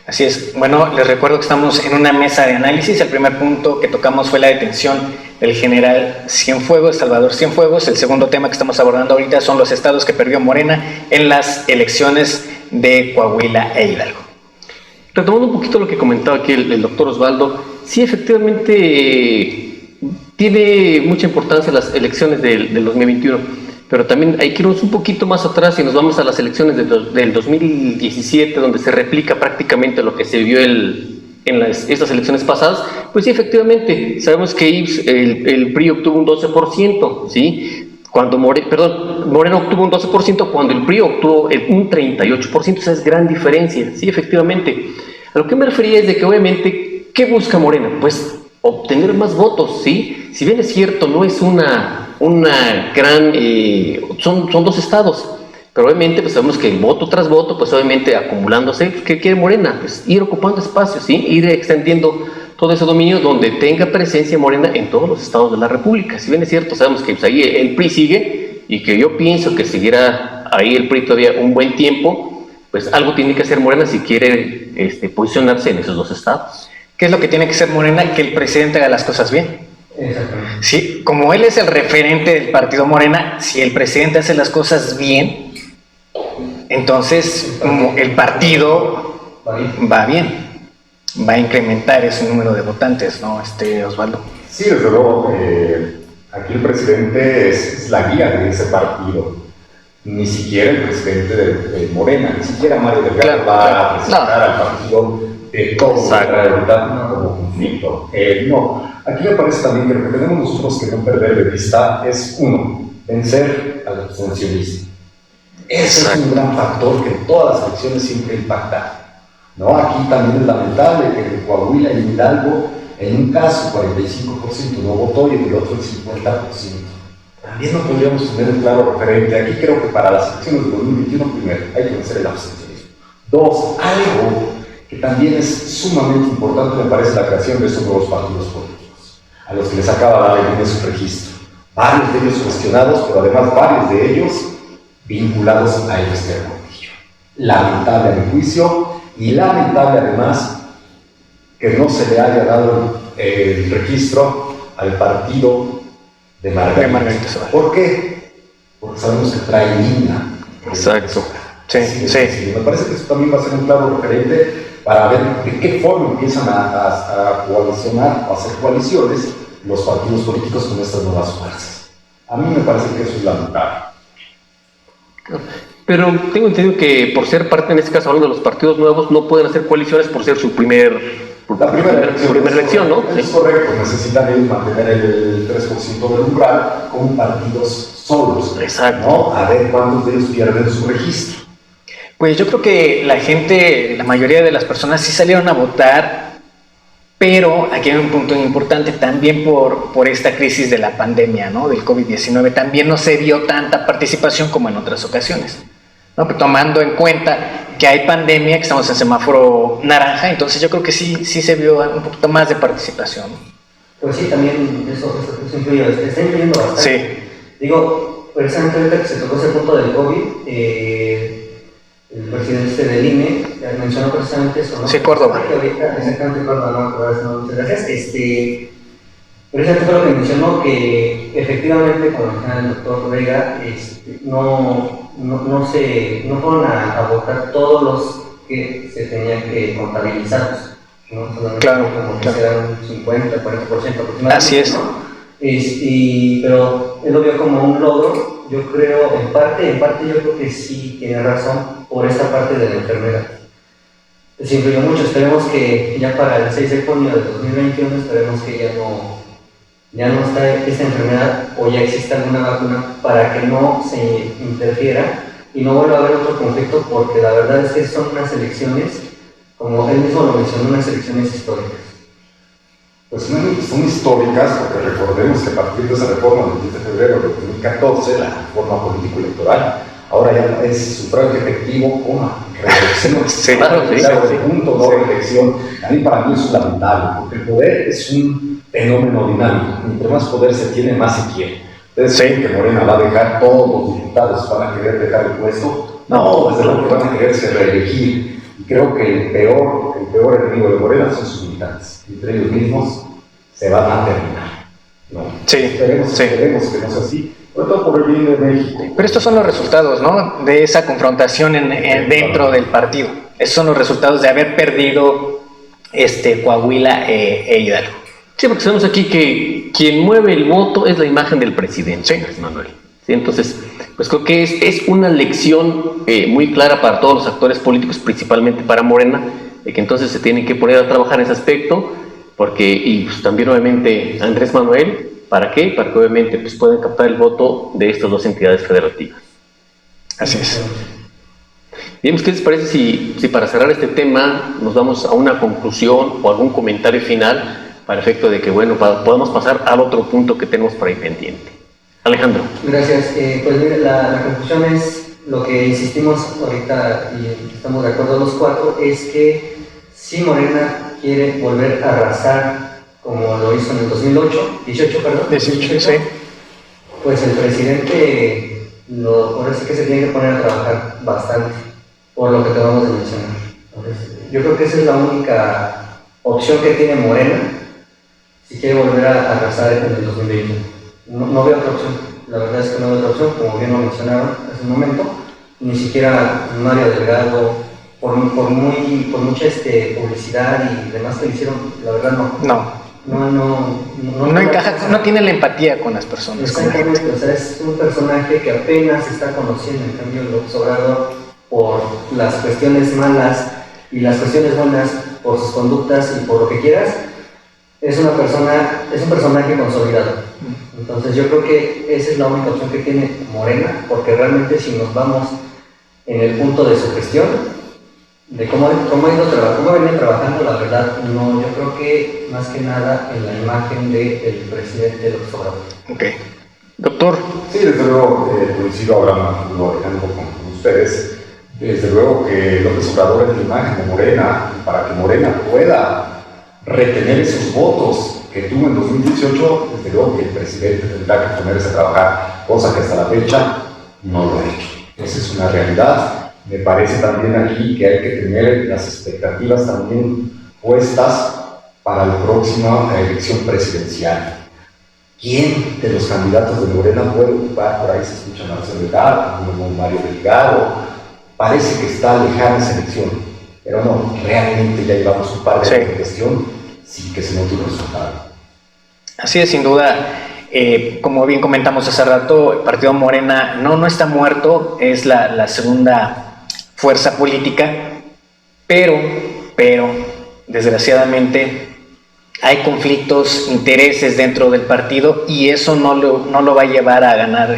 Así es. Bueno, les recuerdo que estamos en una mesa de análisis. El primer punto que tocamos fue la detención del general Cienfuegos, Salvador Cienfuegos. El segundo tema que estamos abordando ahorita son los estados que perdió Morena en las elecciones de Coahuila e Hidalgo. Retomando un poquito lo que comentaba aquí el doctor Osvaldo, sí, efectivamente tiene mucha importancia las elecciones del 2021. Pero también hay que irnos un poquito más atrás y nos vamos a las elecciones del 2017, donde se replica prácticamente lo que se vio en estas elecciones pasadas. Pues sí, efectivamente, sabemos que el PRI obtuvo un 12%, ¿sí? Cuando Morena obtuvo un 12%, cuando el PRI obtuvo un 38%, esa es gran diferencia, sí, efectivamente. A lo que me refería es de que obviamente, ¿qué busca Morena? Pues obtener más votos, ¿sí? Si bien es cierto, no es una gran, son 2 estados, pero obviamente pues sabemos que voto tras voto, pues obviamente acumulándose, ¿qué quiere Morena? Pues ir ocupando espacios, ¿sí? Ir extendiendo todo ese dominio donde tenga presencia Morena en todos los estados de la República. Si bien es cierto, sabemos que pues, ahí el PRI sigue, y que yo pienso que seguirá ahí el PRI todavía un buen tiempo, pues algo tiene que hacer Morena si quiere posicionarse en esos 2 estados. ¿Qué es lo que tiene que hacer Morena? Que el presidente haga las cosas bien. Sí, como él es el referente del partido Morena, si el presidente hace las cosas bien, entonces el partido va bien, va a incrementar ese número de votantes, ¿no, Osvaldo? Sí, desde luego, aquí el presidente es la guía de ese partido, ni siquiera el presidente de Morena, ni siquiera Mario Delgado va a presentar al partido como conflicto. No. Aquí me parece también que lo que tenemos nosotros que no perder de vista es, uno, vencer al abstencionismo. Ese es un gran factor que en todas las elecciones siempre impacta, ¿no? Aquí también es lamentable que en Coahuila y en Hidalgo, en un caso 45% no votó y en el otro el 50%. También no podríamos tener un claro referente. Aquí creo que para las elecciones de 2021, primero, hay que vencer el abstencionismo. 2, algo que también es sumamente importante, me parece, la creación de estos nuevos partidos políticos, a los que les acaba de dar su registro. Varios de ellos cuestionados, pero además varios de ellos vinculados a este rodillo. Lamentable a mi juicio, y lamentable además que no se le haya dado el registro al partido de Margarita Zavala. ¿Por qué? Porque sabemos que trae línea. Exacto. Sí. Me parece que eso también va a ser un claro referente para ver de qué forma empiezan a coalicionar o hacer coaliciones los partidos políticos con estas nuevas fuerzas. A mí me parece que eso es lamentable. Pero tengo entendido que por ser parte, en este caso hablando de los partidos nuevos, no pueden hacer coaliciones por ser su primera elección, ¿no? Es correcto, necesitan ellos mantener el 3% del umbral con partidos solos. Exacto. ¿No? A ver cuántos de ellos pierden su registro. Pues yo creo que la gente, la mayoría de las personas sí salieron a votar, pero aquí hay un punto importante también por esta crisis de la pandemia, ¿no? Del COVID-19, también no se vio tanta participación como en otras ocasiones, ¿no? Pero tomando en cuenta que hay pandemia, que estamos en semáforo naranja, entonces yo creo que sí se vio un poquito más de participación. Pues sí, también eso influye, está influyendo bastante. Sí. Digo, precisamente ahorita que se tocó ese punto del COVID, el presidente del INE mencionó precisamente eso, ¿no? Sí, Córdoba. Exactamente, Córdoba, no, muchas gracias. Precisamente fue lo que mencionó, que efectivamente, como mencionaba el doctor Vega, no fueron a votar todos los que se tenían que contabilizar, ¿no? Claro, como que serán 50, 40% aproximadamente. Así es. Pero él lo vio como un logro, yo creo, en parte yo creo que sí tiene razón por esta parte de la enfermedad. Se influyó mucho, esperemos que ya para el 6 de junio de 2021, esperemos que ya no está esta enfermedad o ya exista alguna vacuna para que no se interfiera y no vuelva a haber otro conflicto, porque la verdad es que son unas elecciones, como él mismo lo mencionó, unas elecciones históricas. Pues son históricas, porque recordemos que a partir de esa reforma del 10 de febrero de 2014, la reforma político-electoral, ahora ya es sufragio efectivo, reelección, sí, claro, de punto, no reelección. Para mí es lamentable, porque el poder es un fenómeno dinámico. Entre más poder se tiene, más se quiere. Ustedes creen que Morena va a dejar, todos los diputados van a querer dejar el puesto. No, desde luego que van a quererse reelegir. Y creo que el peor enemigo de Morena son sus militantes. Entre ellos mismos se van a terminar. ¿No? Sí, esperemos que no sea así. Sobre todo por el bien de México. Pero estos son los resultados, ¿no? De esa confrontación dentro del partido. Estos son los resultados de haber perdido Coahuila e Hidalgo. Sí, porque sabemos aquí que quien mueve el voto es la imagen del presidente, Andrés Manuel. ¿Sí? Entonces, pues creo que es una lección muy clara para todos los actores políticos, principalmente para Morena, de que entonces se tienen que poner a trabajar en ese aspecto, y pues, también obviamente Andrés Manuel, ¿para qué? Para que obviamente pues, puedan captar el voto de estas dos entidades federativas. Así es. Bien, ¿qué les parece si para cerrar este tema nos vamos a una conclusión o algún comentario final para efecto de que, bueno, podamos pasar al otro punto que tenemos por ahí pendiente? Alejandro. Gracias. Pues mire, la conclusión es lo que insistimos ahorita y estamos de acuerdo los cuatro, es que si Morena quiere volver a arrasar como lo hizo en el 18, sí. Pues el presidente ahora sí que se tiene que poner a trabajar bastante por lo que acabamos de mencionar. Entonces, yo creo que esa es la única opción que tiene Morena si quiere volver a arrasar en el 2020. No veo otra opción, la verdad es que no veo otra opción, como bien lo mencionaron hace un momento, ni siquiera Mario Delgado, por mucha publicidad y demás que le hicieron, la verdad no encaja, no tiene la empatía con las personas. Exactamente, o sea, es un personaje que apenas se está conociendo, en cambio López Obrador, por las cuestiones malas y las cuestiones buenas, por sus conductas y por lo que quieras, es un personaje consolidado. Entonces yo creo que esa es la única opción que tiene Morena, porque realmente si nos vamos en el punto de su gestión, de cómo venía trabajando, la verdad, yo creo que más que nada en la imagen del presidente López Obrador. Ok. Doctor. Sí, desde luego, coincido ahora con ustedes. Desde luego que López Obrador es la imagen de Morena, y para que Morena pueda retener esos votos que tuvo en 2018, desde luego que el presidente tendrá que ponerse a trabajar, cosa que hasta la fecha no lo ha hecho. Esa es una realidad. Me parece también aquí que hay que tener las expectativas también puestas para la próxima elección presidencial. ¿Quién de los candidatos de Morena puede ocupar? Por ahí se escucha Marcelo Ebrard, como Mario Delgado. Parece que está lejana esa elección. pero no, realmente ya llevamos un par de años de gestión sin que se note un resultado. Así es, sin duda. Como bien comentamos hace rato, el partido Morena no está muerto, es la segunda fuerza política, pero desgraciadamente hay conflictos, intereses dentro del partido y eso no lo va a llevar a ganar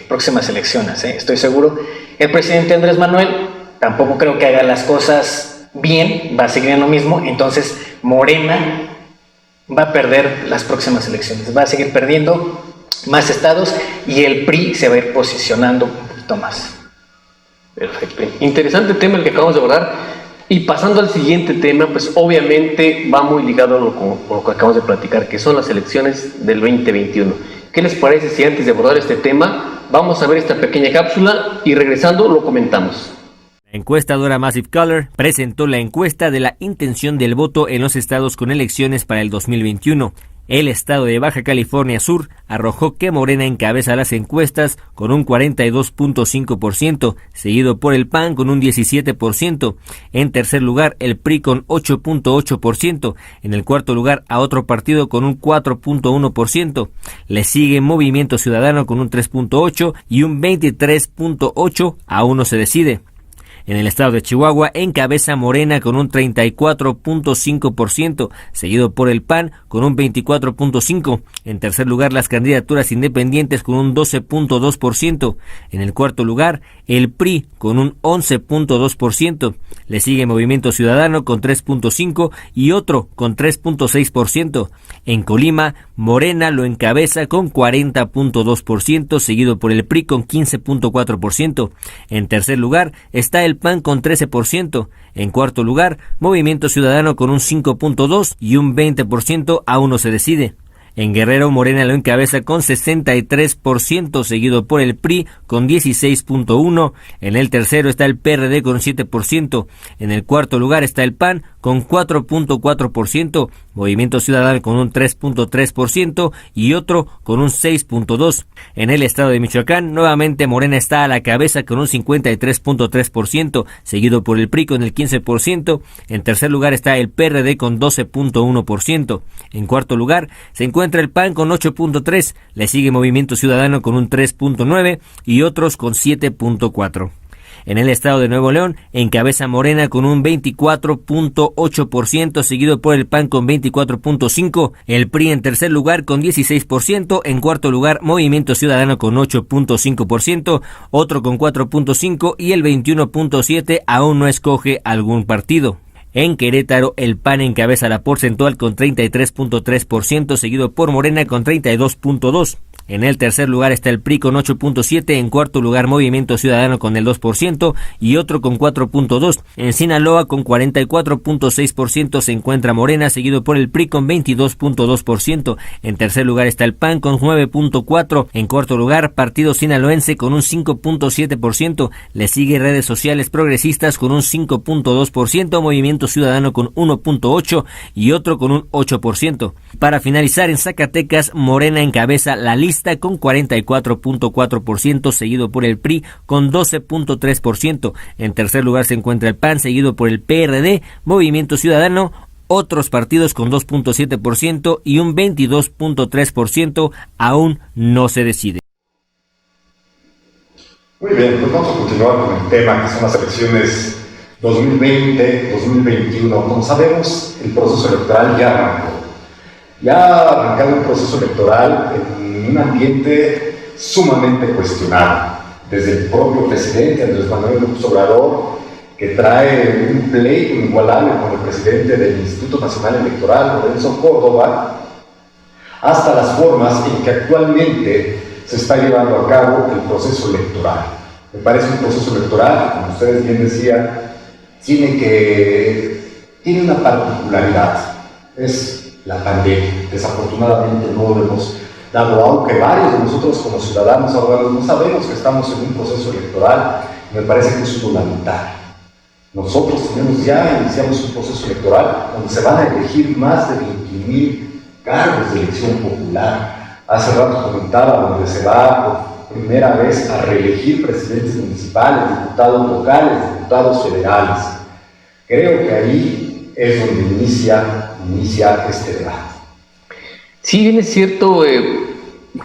próximas elecciones. Estoy seguro. El presidente Andrés Manuel tampoco creo que haga las cosas bien, va a seguir en lo mismo, entonces Morena va a perder las próximas elecciones, va a seguir perdiendo más estados y el PRI se va a ir posicionando un poquito más. Perfecto. Interesante tema el que acabamos de abordar. Y pasando al siguiente tema, pues obviamente va muy ligado con lo que acabamos de platicar, que son las elecciones del 2021. ¿Qué les parece si antes de abordar este tema vamos a ver esta pequeña cápsula y regresando lo comentamos? La encuestadora Massive Caller presentó la encuesta de la intención del voto en los estados con elecciones para el 2021. El estado de Baja California Sur arrojó que Morena encabeza las encuestas con un 42.5%, seguido por el PAN con un 17%. En tercer lugar, el PRI con 8.8%. En el cuarto lugar, a otro partido con un 4.1%. Le sigue Movimiento Ciudadano con un 3.8% y un 23.8% aún no se decide. En el estado de Chihuahua encabeza Morena con un 34.5%, seguido por el PAN con un 24.5%. En tercer lugar, las candidaturas independientes con un 12.2%. En el cuarto lugar, el PRI con un 11.2%. Le sigue Movimiento Ciudadano con 3.5% y otro con 3.6%. En Colima, Morena lo encabeza con 40.2%, seguido por el PRI con 15.4%. En tercer lugar está el PAN con 13%. En cuarto lugar, Movimiento Ciudadano con un 5.2% y un 20% aún no se decide. En Guerrero, Morena lo encabeza con 63%, seguido por el PRI con 16.1%. En el tercero está el PRD con 7%. En el cuarto lugar está el PAN con 4.4%, Movimiento Ciudadano con un 3.3% y otro con un 6.2%. En el estado de Michoacán, nuevamente Morena está a la cabeza con un 53.3%, seguido por el PRI con el 15%. En tercer lugar está el PRD con 12.1%. En cuarto lugar se encuentra el PAN con 8.3%, le sigue Movimiento Ciudadano con un 3.9% y otros con 7.4%. En el estado de Nuevo León encabeza Morena con un 24.8%, seguido por el PAN con 24.5%, el PRI en tercer lugar con 16%, en cuarto lugar Movimiento Ciudadano con 8.5%, otro con 4.5% y el 21.7% aún no escoge algún partido. En Querétaro, el PAN encabeza la porcentual con 33.3%, seguido por Morena con 32.2%. En el tercer lugar está el PRI con 8.7%, en cuarto lugar Movimiento Ciudadano con el 2% y otro con 4.2%. En Sinaloa con 44.6% se encuentra Morena, seguido por el PRI con 22.2%. En tercer lugar está el PAN con 9.4%. En cuarto lugar, Partido Sinaloense con un 5.7%. Le sigue Redes Sociales Progresistas con un 5.2%, Movimiento Ciudadano con 1.8% y otro con un 8%. Para finalizar, en Zacatecas, Morena encabeza la lista con 44.4%, seguido por el PRI con 12.3%. En tercer lugar se encuentra el PAN, seguido por el PRD, Movimiento Ciudadano, otros partidos con 2.7% y un 22.3% aún no se decide. Muy bien, pues vamos a continuar con el tema que son las elecciones 2020-2021. Como sabemos, el proceso electoral ya arrancó. Ya ha arrancado un proceso electoral en un ambiente sumamente cuestionado. Desde el propio presidente Andrés Manuel López Obrador, que trae un pleito inigualable con el presidente del Instituto Nacional Electoral, Lorenzo Córdoba, hasta las formas en que actualmente se está llevando a cabo el proceso electoral. Me parece un proceso electoral, como ustedes bien decían, tiene una particularidad, es la pandemia. Desafortunadamente no lo hemos dado, aunque varios de nosotros como ciudadanos abogados no sabemos que estamos en un proceso electoral. Me parece que es fundamental. Nosotros iniciamos un proceso electoral donde se van a elegir más de 21,000 cargos de elección popular. Hace rato comentaba donde se va por primera vez a reelegir presidentes municipales, diputados locales, diputados federales. Creo que ahí es donde inicia este debate. Sí, bien es cierto.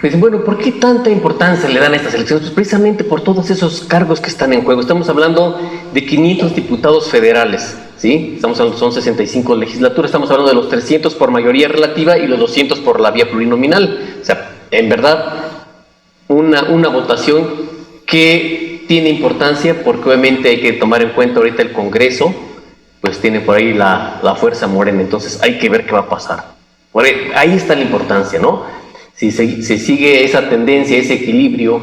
Pues, bueno, ¿por qué tanta importancia le dan a estas elecciones? Pues precisamente por todos esos cargos que están en juego. Estamos hablando de 500 diputados federales, ¿sí? Estamos hablando, son 65 legislaturas, estamos hablando de los 300 por mayoría relativa y los 200 por la vía plurinominal. O sea, en verdad, una votación que tiene importancia porque obviamente hay que tomar en cuenta ahorita el Congreso, pues tiene por ahí la fuerza morena, entonces hay que ver qué va a pasar. Por ahí está la importancia, ¿no? Si se sigue esa tendencia, ese equilibrio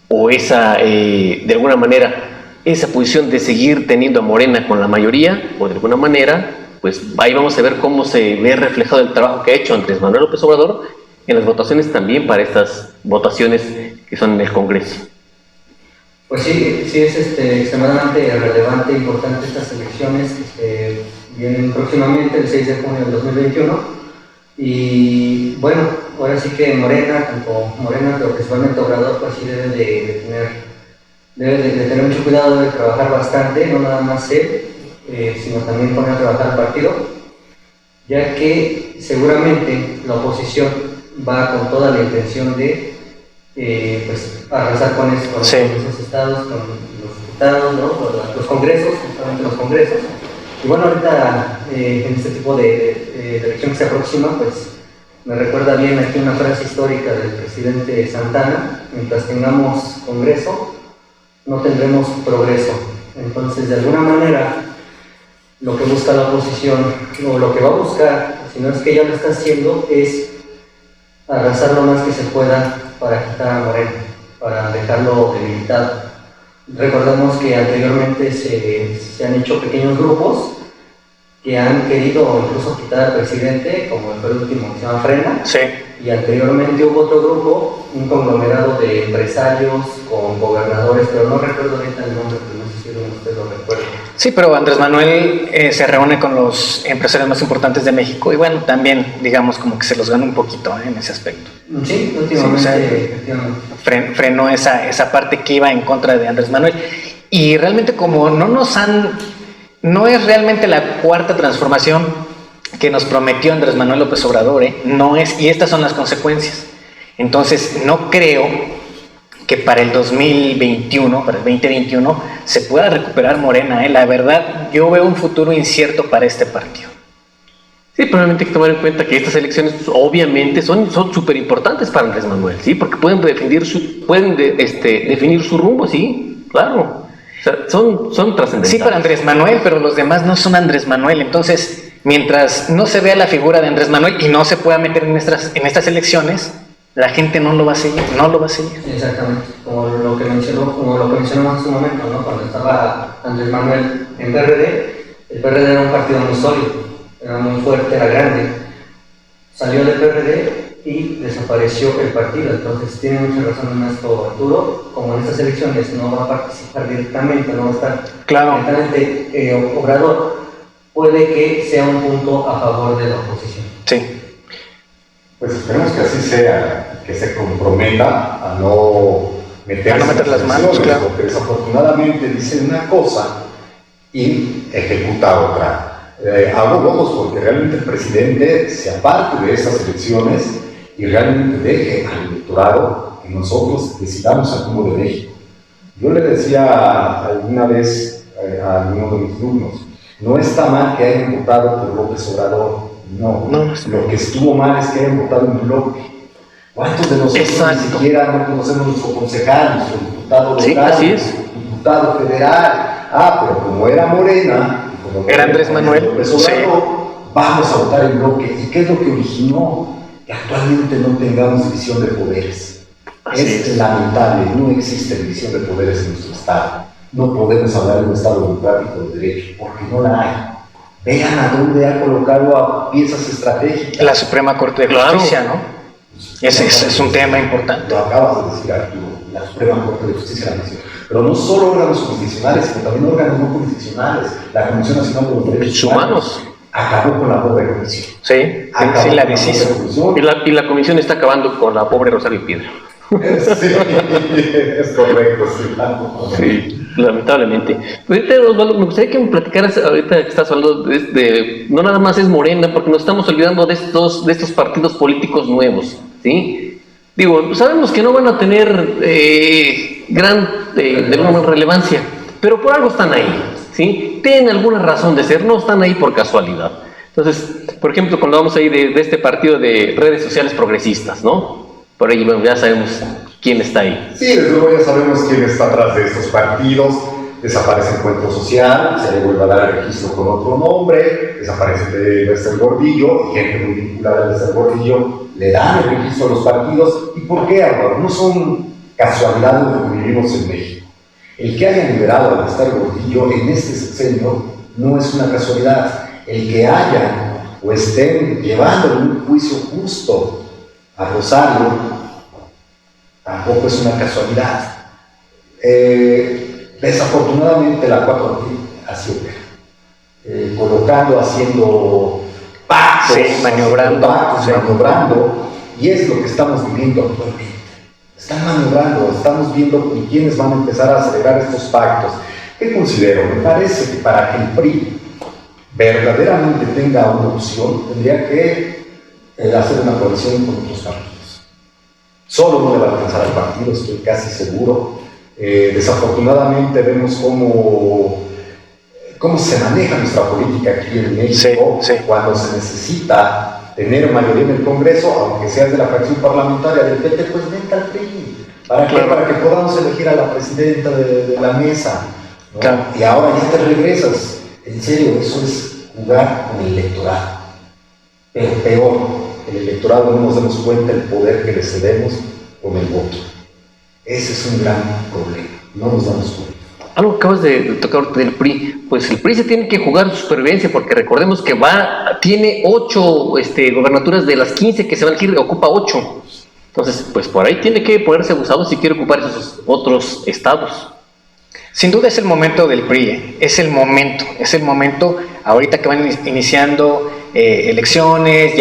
o esa, de alguna manera, esa posición de seguir teniendo a Morena con la mayoría, o de alguna manera, pues ahí vamos a ver cómo se ve reflejado el trabajo que ha hecho Andrés Manuel López Obrador en las votaciones también para estas votaciones que son en el Congreso. Pues sí es extremadamente relevante e importante estas elecciones que vienen próximamente el 6 de junio del 2021. Y bueno, ahora sí que Morena, pero principalmente Obrador, pues sí debe de tener mucho cuidado, de trabajar bastante, no nada más él, sino también poner a trabajar al partido, ya que seguramente la oposición va con toda la intención de pues arrasar con esos estados, con los diputados, ¿no? Con los congresos, justamente los congresos. Y bueno, ahorita en este tipo de elección que se aproxima, pues me recuerda bien aquí una frase histórica del presidente Santana: mientras tengamos Congreso, no tendremos progreso. Entonces, de alguna manera, lo que busca la oposición, o lo que va a buscar, si no es que ya lo está haciendo, es arrasar lo más que se pueda para quitar a Morena, para dejarlo debilitado. Recordemos que anteriormente se han hecho pequeños grupos que han querido incluso quitar al presidente, como el último que se llama Frena. Sí. Y anteriormente hubo otro grupo, un conglomerado de empresarios con gobernadores, pero no recuerdo ahorita el nombre, pero no sé si ustedes lo recuerdan. Sí, pero Andrés Manuel se reúne con los empresarios más importantes de México y bueno, también digamos como que se los gana un poquito en ese aspecto. Sí, últimamente, sí, o sea, efectivamente. Frenó esa parte que iba en contra de Andrés Manuel. Y realmente como no es realmente la cuarta transformación que nos prometió Andrés Manuel López Obrador, no es, y estas son las consecuencias. Entonces no creo que para el 2021, para el 2021, se pueda recuperar Morena. La verdad, yo veo un futuro incierto para este partido. Sí, probablemente hay que tomar en cuenta que estas elecciones pues, obviamente son súper importantes para Andrés Manuel, ¿sí? Porque pueden definir su rumbo, sí, claro. O sea, son trascendentales. Sí, para Andrés Manuel, pero los demás no son Andrés Manuel. Entonces, mientras no se vea la figura de Andrés Manuel y no se pueda meter en estas elecciones, la gente no lo va a seguir, Exactamente, como lo que mencionamos hace un momento, ¿no? Cuando estaba Andrés Manuel en PRD, el PRD era un partido muy sólido, era muy fuerte, era grande. Salió del PRD y desapareció el partido. Entonces tiene mucha razón en esto Arturo, como en estas elecciones no va a participar directamente, no va a estar directamente Obrador, puede que sea un punto a favor de la oposición. Sí. Pues esperemos que así sea, que se comprometa a no meter las manos, claro. Porque desafortunadamente dice una cosa y ejecuta otra. Hago votos porque realmente el presidente se aparte de esas elecciones y realmente deje al electorado que nosotros decidamos a cómo de México. Yo le decía alguna vez a alguno de mis alumnos, no está mal que hayan votado por López Obrador. No, lo que estuvo mal es que hayan votado en bloque. ¿Cuántos de nosotros ni siquiera no conocemos nuestro concejal, nuestro diputado local, diputado federal? Pero como era Morena, como era Andrés Manuel, vamos a votar en bloque. ¿Y qué es lo que originó que actualmente no tengamos división de poderes? Es lamentable, no existe división de poderes en nuestro Estado. No podemos hablar de un Estado democrático de derecho, porque no la hay. Vean a dónde ha colocado a piezas estratégicas. La Suprema Corte de Justicia, ¿no? Ese es un tema importante. Lo acabas de decir, Arturo, la Suprema Corte de Justicia de la Nación. Pero no solo órganos jurisdiccionales, sino también órganos no jurisdiccionales. La Comisión Nacional de los Derechos Humanos acabó con la pobre comisión. Sí, la deshizo. Y la comisión está acabando con la pobre Rosario Piedra. Sí, es correcto, sí. Lamentablemente. Ahorita, Osvaldo, me gustaría que me platicaras, ahorita que estás hablando no nada más es Morena, porque nos estamos olvidando de estos partidos políticos nuevos, ¿sí? Digo, sabemos que no van a tener gran relevancia, pero por algo están ahí, ¿sí? Tienen alguna razón de ser, no están ahí por casualidad. Entonces, por ejemplo, cuando vamos ahí de este partido de redes sociales progresistas, ¿no? Por ahí, bueno, ya sabemos quién está ahí. Sí, desde luego ya sabemos quién está atrás de estos partidos. Desaparece Encuentro Social, se le vuelve a dar el registro con otro nombre, desaparece Lester Gordillo, y gente muy vinculada a Lester Gordillo le dan el registro a los partidos. ¿Y por qué, Álvaro? No son casualidades de lo que vivimos en México. El que haya liberado a Lester Gordillo en este sexenio no es una casualidad. El que haya o estén llevando un juicio justo a Rosario tampoco es una casualidad. Desafortunadamente la 4T así opera, colocando, haciendo pactos, maniobrando, y es lo que estamos viviendo actualmente. Están maniobrando, estamos viendo quiénes van a empezar a acelerar estos pactos. ¿Qué considero? Me parece que para que el PRI verdaderamente tenga una opción, tendría que hacer una coalición con otros partidos. Solo no le va a alcanzar al partido, estoy casi seguro. Desafortunadamente vemos cómo se maneja nuestra política aquí en México, cuando se necesita tener mayoría en el Congreso, aunque seas de la fracción parlamentaria del PT, pues vente al PRI. ¿Para qué? Para que podamos elegir a la presidenta de la mesa, ¿no? Claro. Y ahora ya te regresas. En serio, eso es jugar con el electorado. Pero peor, el electorado no nos damos cuenta del poder que le cedemos con el voto. Ese es un gran problema, no nos damos cuenta. Algo que acabas de tocar del PRI, pues el PRI se tiene que jugar su supervivencia, porque recordemos que tiene 8 gobernaturas de las 15 que se van a elegir, ocupa 8. Entonces, pues por ahí tiene que ponerse abusado si quiere ocupar esos otros estados. Sin duda es el momento del PRI, es el momento ahorita que van iniciando elecciones,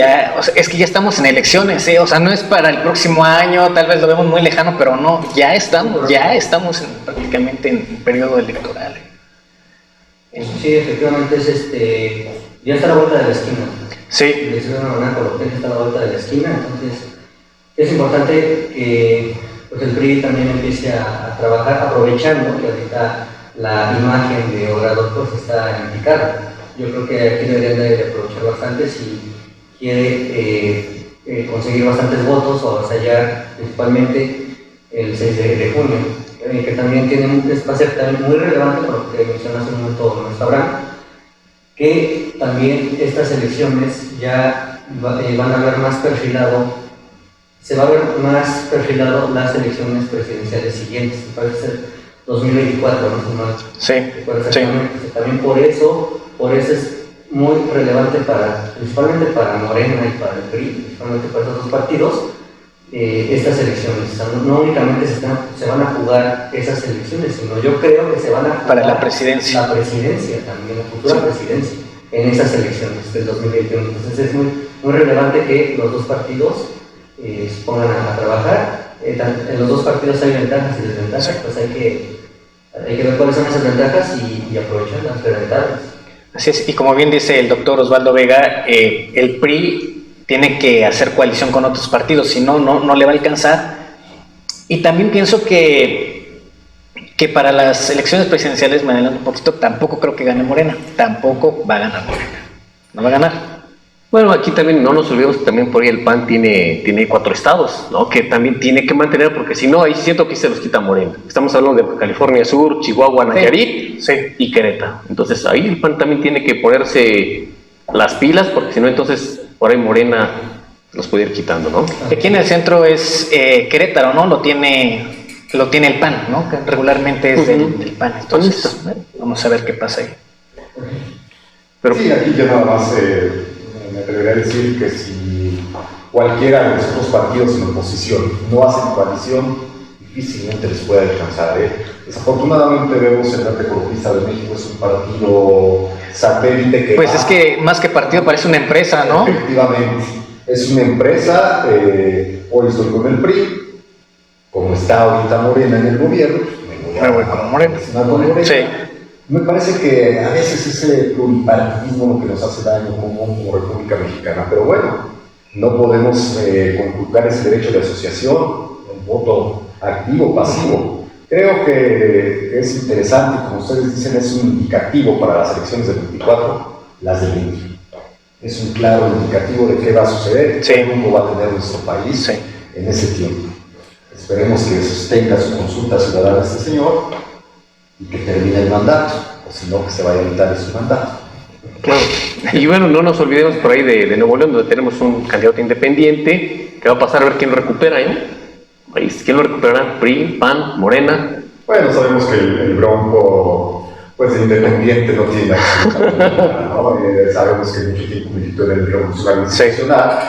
es que ya estamos en elecciones, o sea, no es para el próximo año, tal vez lo vemos muy lejano, pero no, ya estamos prácticamente en periodo electoral. Sí, efectivamente ya está a la vuelta de la esquina. Sí. De una manera coloquial, está a la vuelta de la esquina, entonces es importante que pues el PRI también empiece a trabajar, aprovechando que ahorita la imagen de Obrador pues está en picada. Yo creo que aquí deberían de aprovechar bastante si quiere conseguir bastantes votos o avasallar principalmente el 6 de junio, que también va a ser también muy relevante por lo que mencionó hace un momento nuestro Abraham, que también estas elecciones ya van a ver más perfilado. Se va a ver más perfilado las elecciones presidenciales siguientes, parece ser 2024, ¿no? Sí. También por eso es muy relevante principalmente para Morena y para el PRI, principalmente para esos dos partidos, estas elecciones. O sea, no únicamente se van a jugar esas elecciones, sino yo creo que se van a jugar para la presidencia. La presidencia también, la futura presidencia, en esas elecciones del 2021. Entonces es muy relevante que los dos partidos se pongan a trabajar. En los dos partidos hay ventajas y desventajas, pues hay que ver cuáles son esas ventajas y aprovecharlas, experimentarlas. Así es, y como bien dice el doctor Osvaldo Vega, el PRI tiene que hacer coalición con otros partidos, si no le va a alcanzar. Y también pienso que para las elecciones presidenciales, me adelanto un poquito, tampoco creo que gane Morena, tampoco va a ganar Morena, no va a ganar. Bueno, aquí también no nos olvidemos que también por ahí el PAN tiene 4 estados, ¿no? Que también tiene que mantener, porque si no, ahí siento que se los quita Morena. Estamos hablando de California Sur, Chihuahua, Nayarit y Querétaro. Entonces ahí el PAN también tiene que ponerse las pilas, porque si no, entonces por ahí Morena los puede ir quitando, ¿no? Aquí en el centro es Querétaro, ¿no? Lo tiene el PAN, ¿no? Que regularmente es del PAN. Entonces, vamos a ver qué pasa ahí. Pero sí, aquí yo nada más me atrevería a decir que si cualquiera de los otros partidos en oposición no hacen coalición, difícilmente les puede alcanzar. Desafortunadamente vemos el Frente Ecologista de México es un partido satélite que... Pues es que más que partido parece una empresa, ¿no? Efectivamente, es una empresa. Hoy estoy con el PRI, como está ahorita Morena en el gobierno, pues me voy como Morena. Sí. Me parece que a veces ese pluripartidismo lo que nos hace daño como República Mexicana, pero bueno, no podemos conculcar ese derecho de asociación, el voto activo, pasivo. Creo que es interesante, como ustedes dicen, es un indicativo para las elecciones del 24, las del 20. Es un claro indicativo de qué va a suceder, qué rumbo va a tener nuestro país en ese tiempo. Esperemos que sostenga su consulta ciudadana este señor y que termine el mandato, o si no, que se vaya a evitar de su mandato. Claro. Y bueno, no nos olvidemos por ahí de Nuevo León, donde tenemos un candidato independiente, que va a pasar a ver quién lo recupera, ¿Quién lo recuperará? ¿PRI, PAN, Morena? Bueno, sabemos que el Bronco, pues independiente, no tiene absolutamente nada, ¿no? Sabemos que mucho tiempo militó en el Revolucionario Institucional,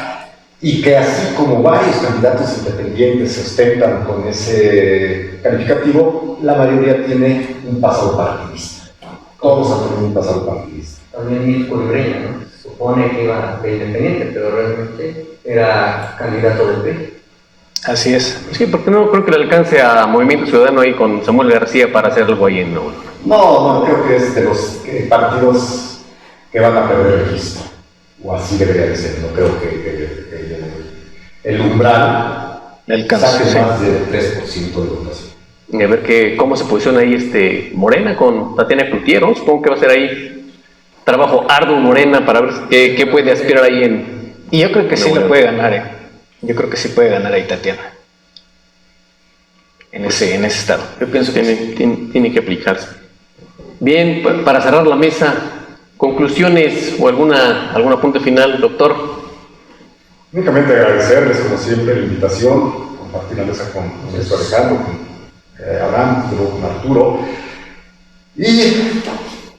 y que así como varios candidatos independientes se ostentan con ese calificativo, la mayoría tiene un pasado partidista. Todos han tenido un pasado partidista. También Mirko Libreña, ¿no? Se supone que iba de independiente, pero realmente era candidato del PRI. Así es. Sí, porque no creo que le alcance a Movimiento Ciudadano ahí con Samuel García para hacer algo ahí en Nuevo León. No, creo que es de los partidos que van a perder registro. O así debería de ser. No creo que el umbral saque más del 3% de votación. Y a ver cómo se posiciona ahí Morena con Tatiana Cloutier. Supongo que va a ser ahí trabajo arduo Morena para ver qué puede aspirar ahí en... Y yo creo que sí lo puede ganar, Yo creo que sí puede ganar ahí Tatiana. En ese estado. Yo pienso que tiene que aplicarse. Bien, para cerrar la mesa, conclusiones o algún apunte final, doctor. Únicamente agradecerles, como siempre, la invitación, compartir la mesa con nuestro Alejandro, con Abraham, con Arturo, y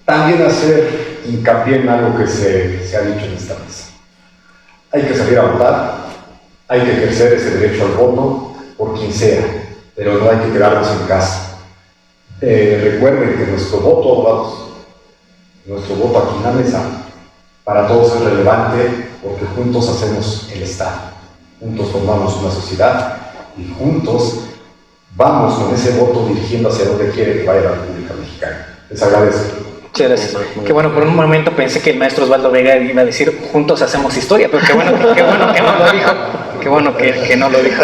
también hacer hincapié en algo que se ha dicho en esta mesa. Hay que salir a votar, hay que ejercer ese derecho al voto por quien sea, pero no hay que quedarnos en casa. Recuerden que nuestro voto aquí en la mesa, para todos es relevante porque juntos hacemos el Estado, juntos formamos una sociedad y juntos vamos con ese voto dirigiendo hacia donde quiere que vaya la República Mexicana. Les agradezco. Muchas gracias. Qué bueno, por un momento pensé que el maestro Osvaldo Vega iba a decir juntos hacemos historia, pero qué bueno que no lo dijo. Qué bueno que no lo dijo.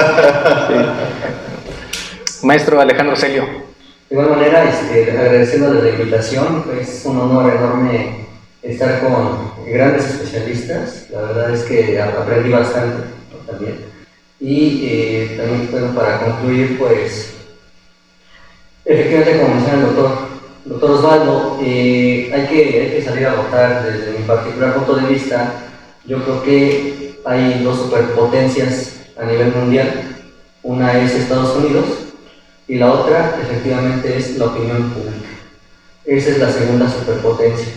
Maestro Alejandro Celio. De igual manera, agradeciendo la invitación, es un honor enorme estar con grandes especialistas. La verdad es que aprendí bastante, ¿no? También. Y también, bueno, para concluir, pues, efectivamente, como menciona el doctor Osvaldo, hay que salir a votar. Desde mi particular punto de vista, yo creo que hay dos superpotencias a nivel mundial. Una es Estados Unidos y la otra, efectivamente, es la opinión pública. Esa es la segunda superpotencia.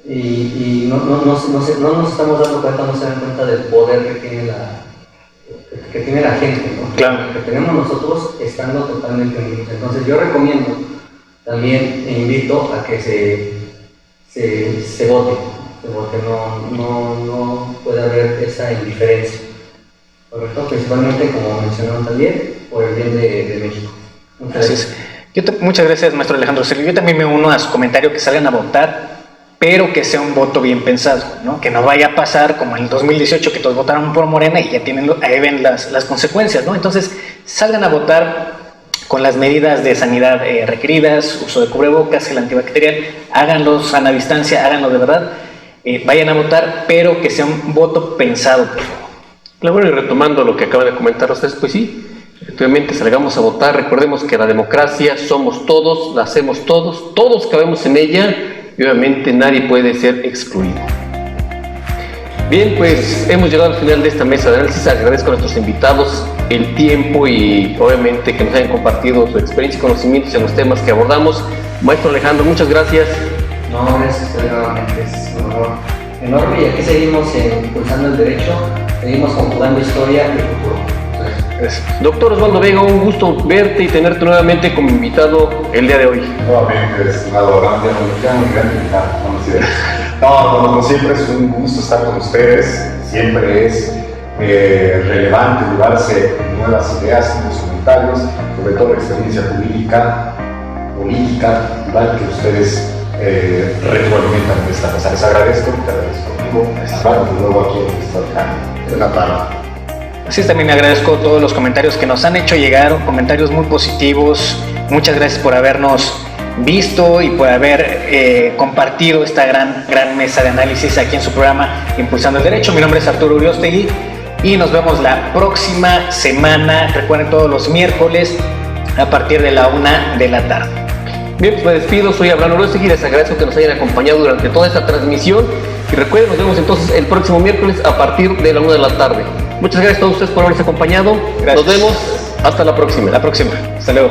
Y no nos estamos dando cuenta, no se dan cuenta del poder que tiene la gente, ¿no? Claro. Que tenemos nosotros estando totalmente unidos. Entonces yo recomiendo también e invito a que se vote, no puede haber esa indiferencia, ¿correcto? Principalmente, como mencionaron también, por el bien de México. Muchas gracias. Muchas gracias, maestro Alejandro Celio. Yo también me uno a su comentario, que salgan a votar, pero que sea un voto bien pensado, ¿no? Que no vaya a pasar como en el 2018, que todos votaron por Morena y ya ahí ven las consecuencias, ¿no? Entonces, salgan a votar con las medidas de sanidad requeridas, uso de cubrebocas, el antibacterial, háganlo sana distancia, háganlo de verdad, vayan a votar, pero que sea un voto pensado, por favor. Claro, y retomando lo que acaban de comentar ustedes, pues sí, efectivamente salgamos a votar. Recordemos que la democracia somos todos, la hacemos todos cabemos en ella y obviamente nadie puede ser excluido. Bien, pues hemos llegado al final de esta mesa de análisis. Agradezco a nuestros invitados el tiempo y obviamente que nos hayan compartido su experiencia y conocimientos en los temas que abordamos. Maestro Alejandro, muchas gracias. No, gracias nuevamente, es un honor enorme y aquí seguimos impulsando el derecho, seguimos conjugando historia y futuro. Gracias. Doctor Osvaldo Vega, un gusto verte y tenerte nuevamente como invitado el día de hoy. Nuevamente, estimado Abraham, como siempre es un gusto estar con ustedes, siempre es relevante llevarse nuevas ideas, nuevos comentarios, sobre todo la experiencia jurídica política, igual que ustedes retroalimentan esta mesa. Les agradezco, te agradezco. Bueno, de nuevo aquí en la tarde. Así es, también agradezco todos los comentarios que nos han hecho llegar, comentarios muy positivos. Muchas gracias por habernos visto y por haber compartido esta gran mesa de análisis aquí en su programa Impulsando el Derecho. Mi nombre es Arturo Uriostegui y nos vemos la próxima semana. Recuerden, todos los miércoles a partir de la 1 de la tarde. Bien, pues me despido, soy Abraham Uriostegui, les agradezco que nos hayan acompañado durante toda esta transmisión y recuerden, nos vemos entonces el próximo miércoles a partir de la 1 de la tarde. Muchas gracias a todos ustedes por habernos acompañado. Gracias. Nos vemos, hasta la próxima. Hasta luego.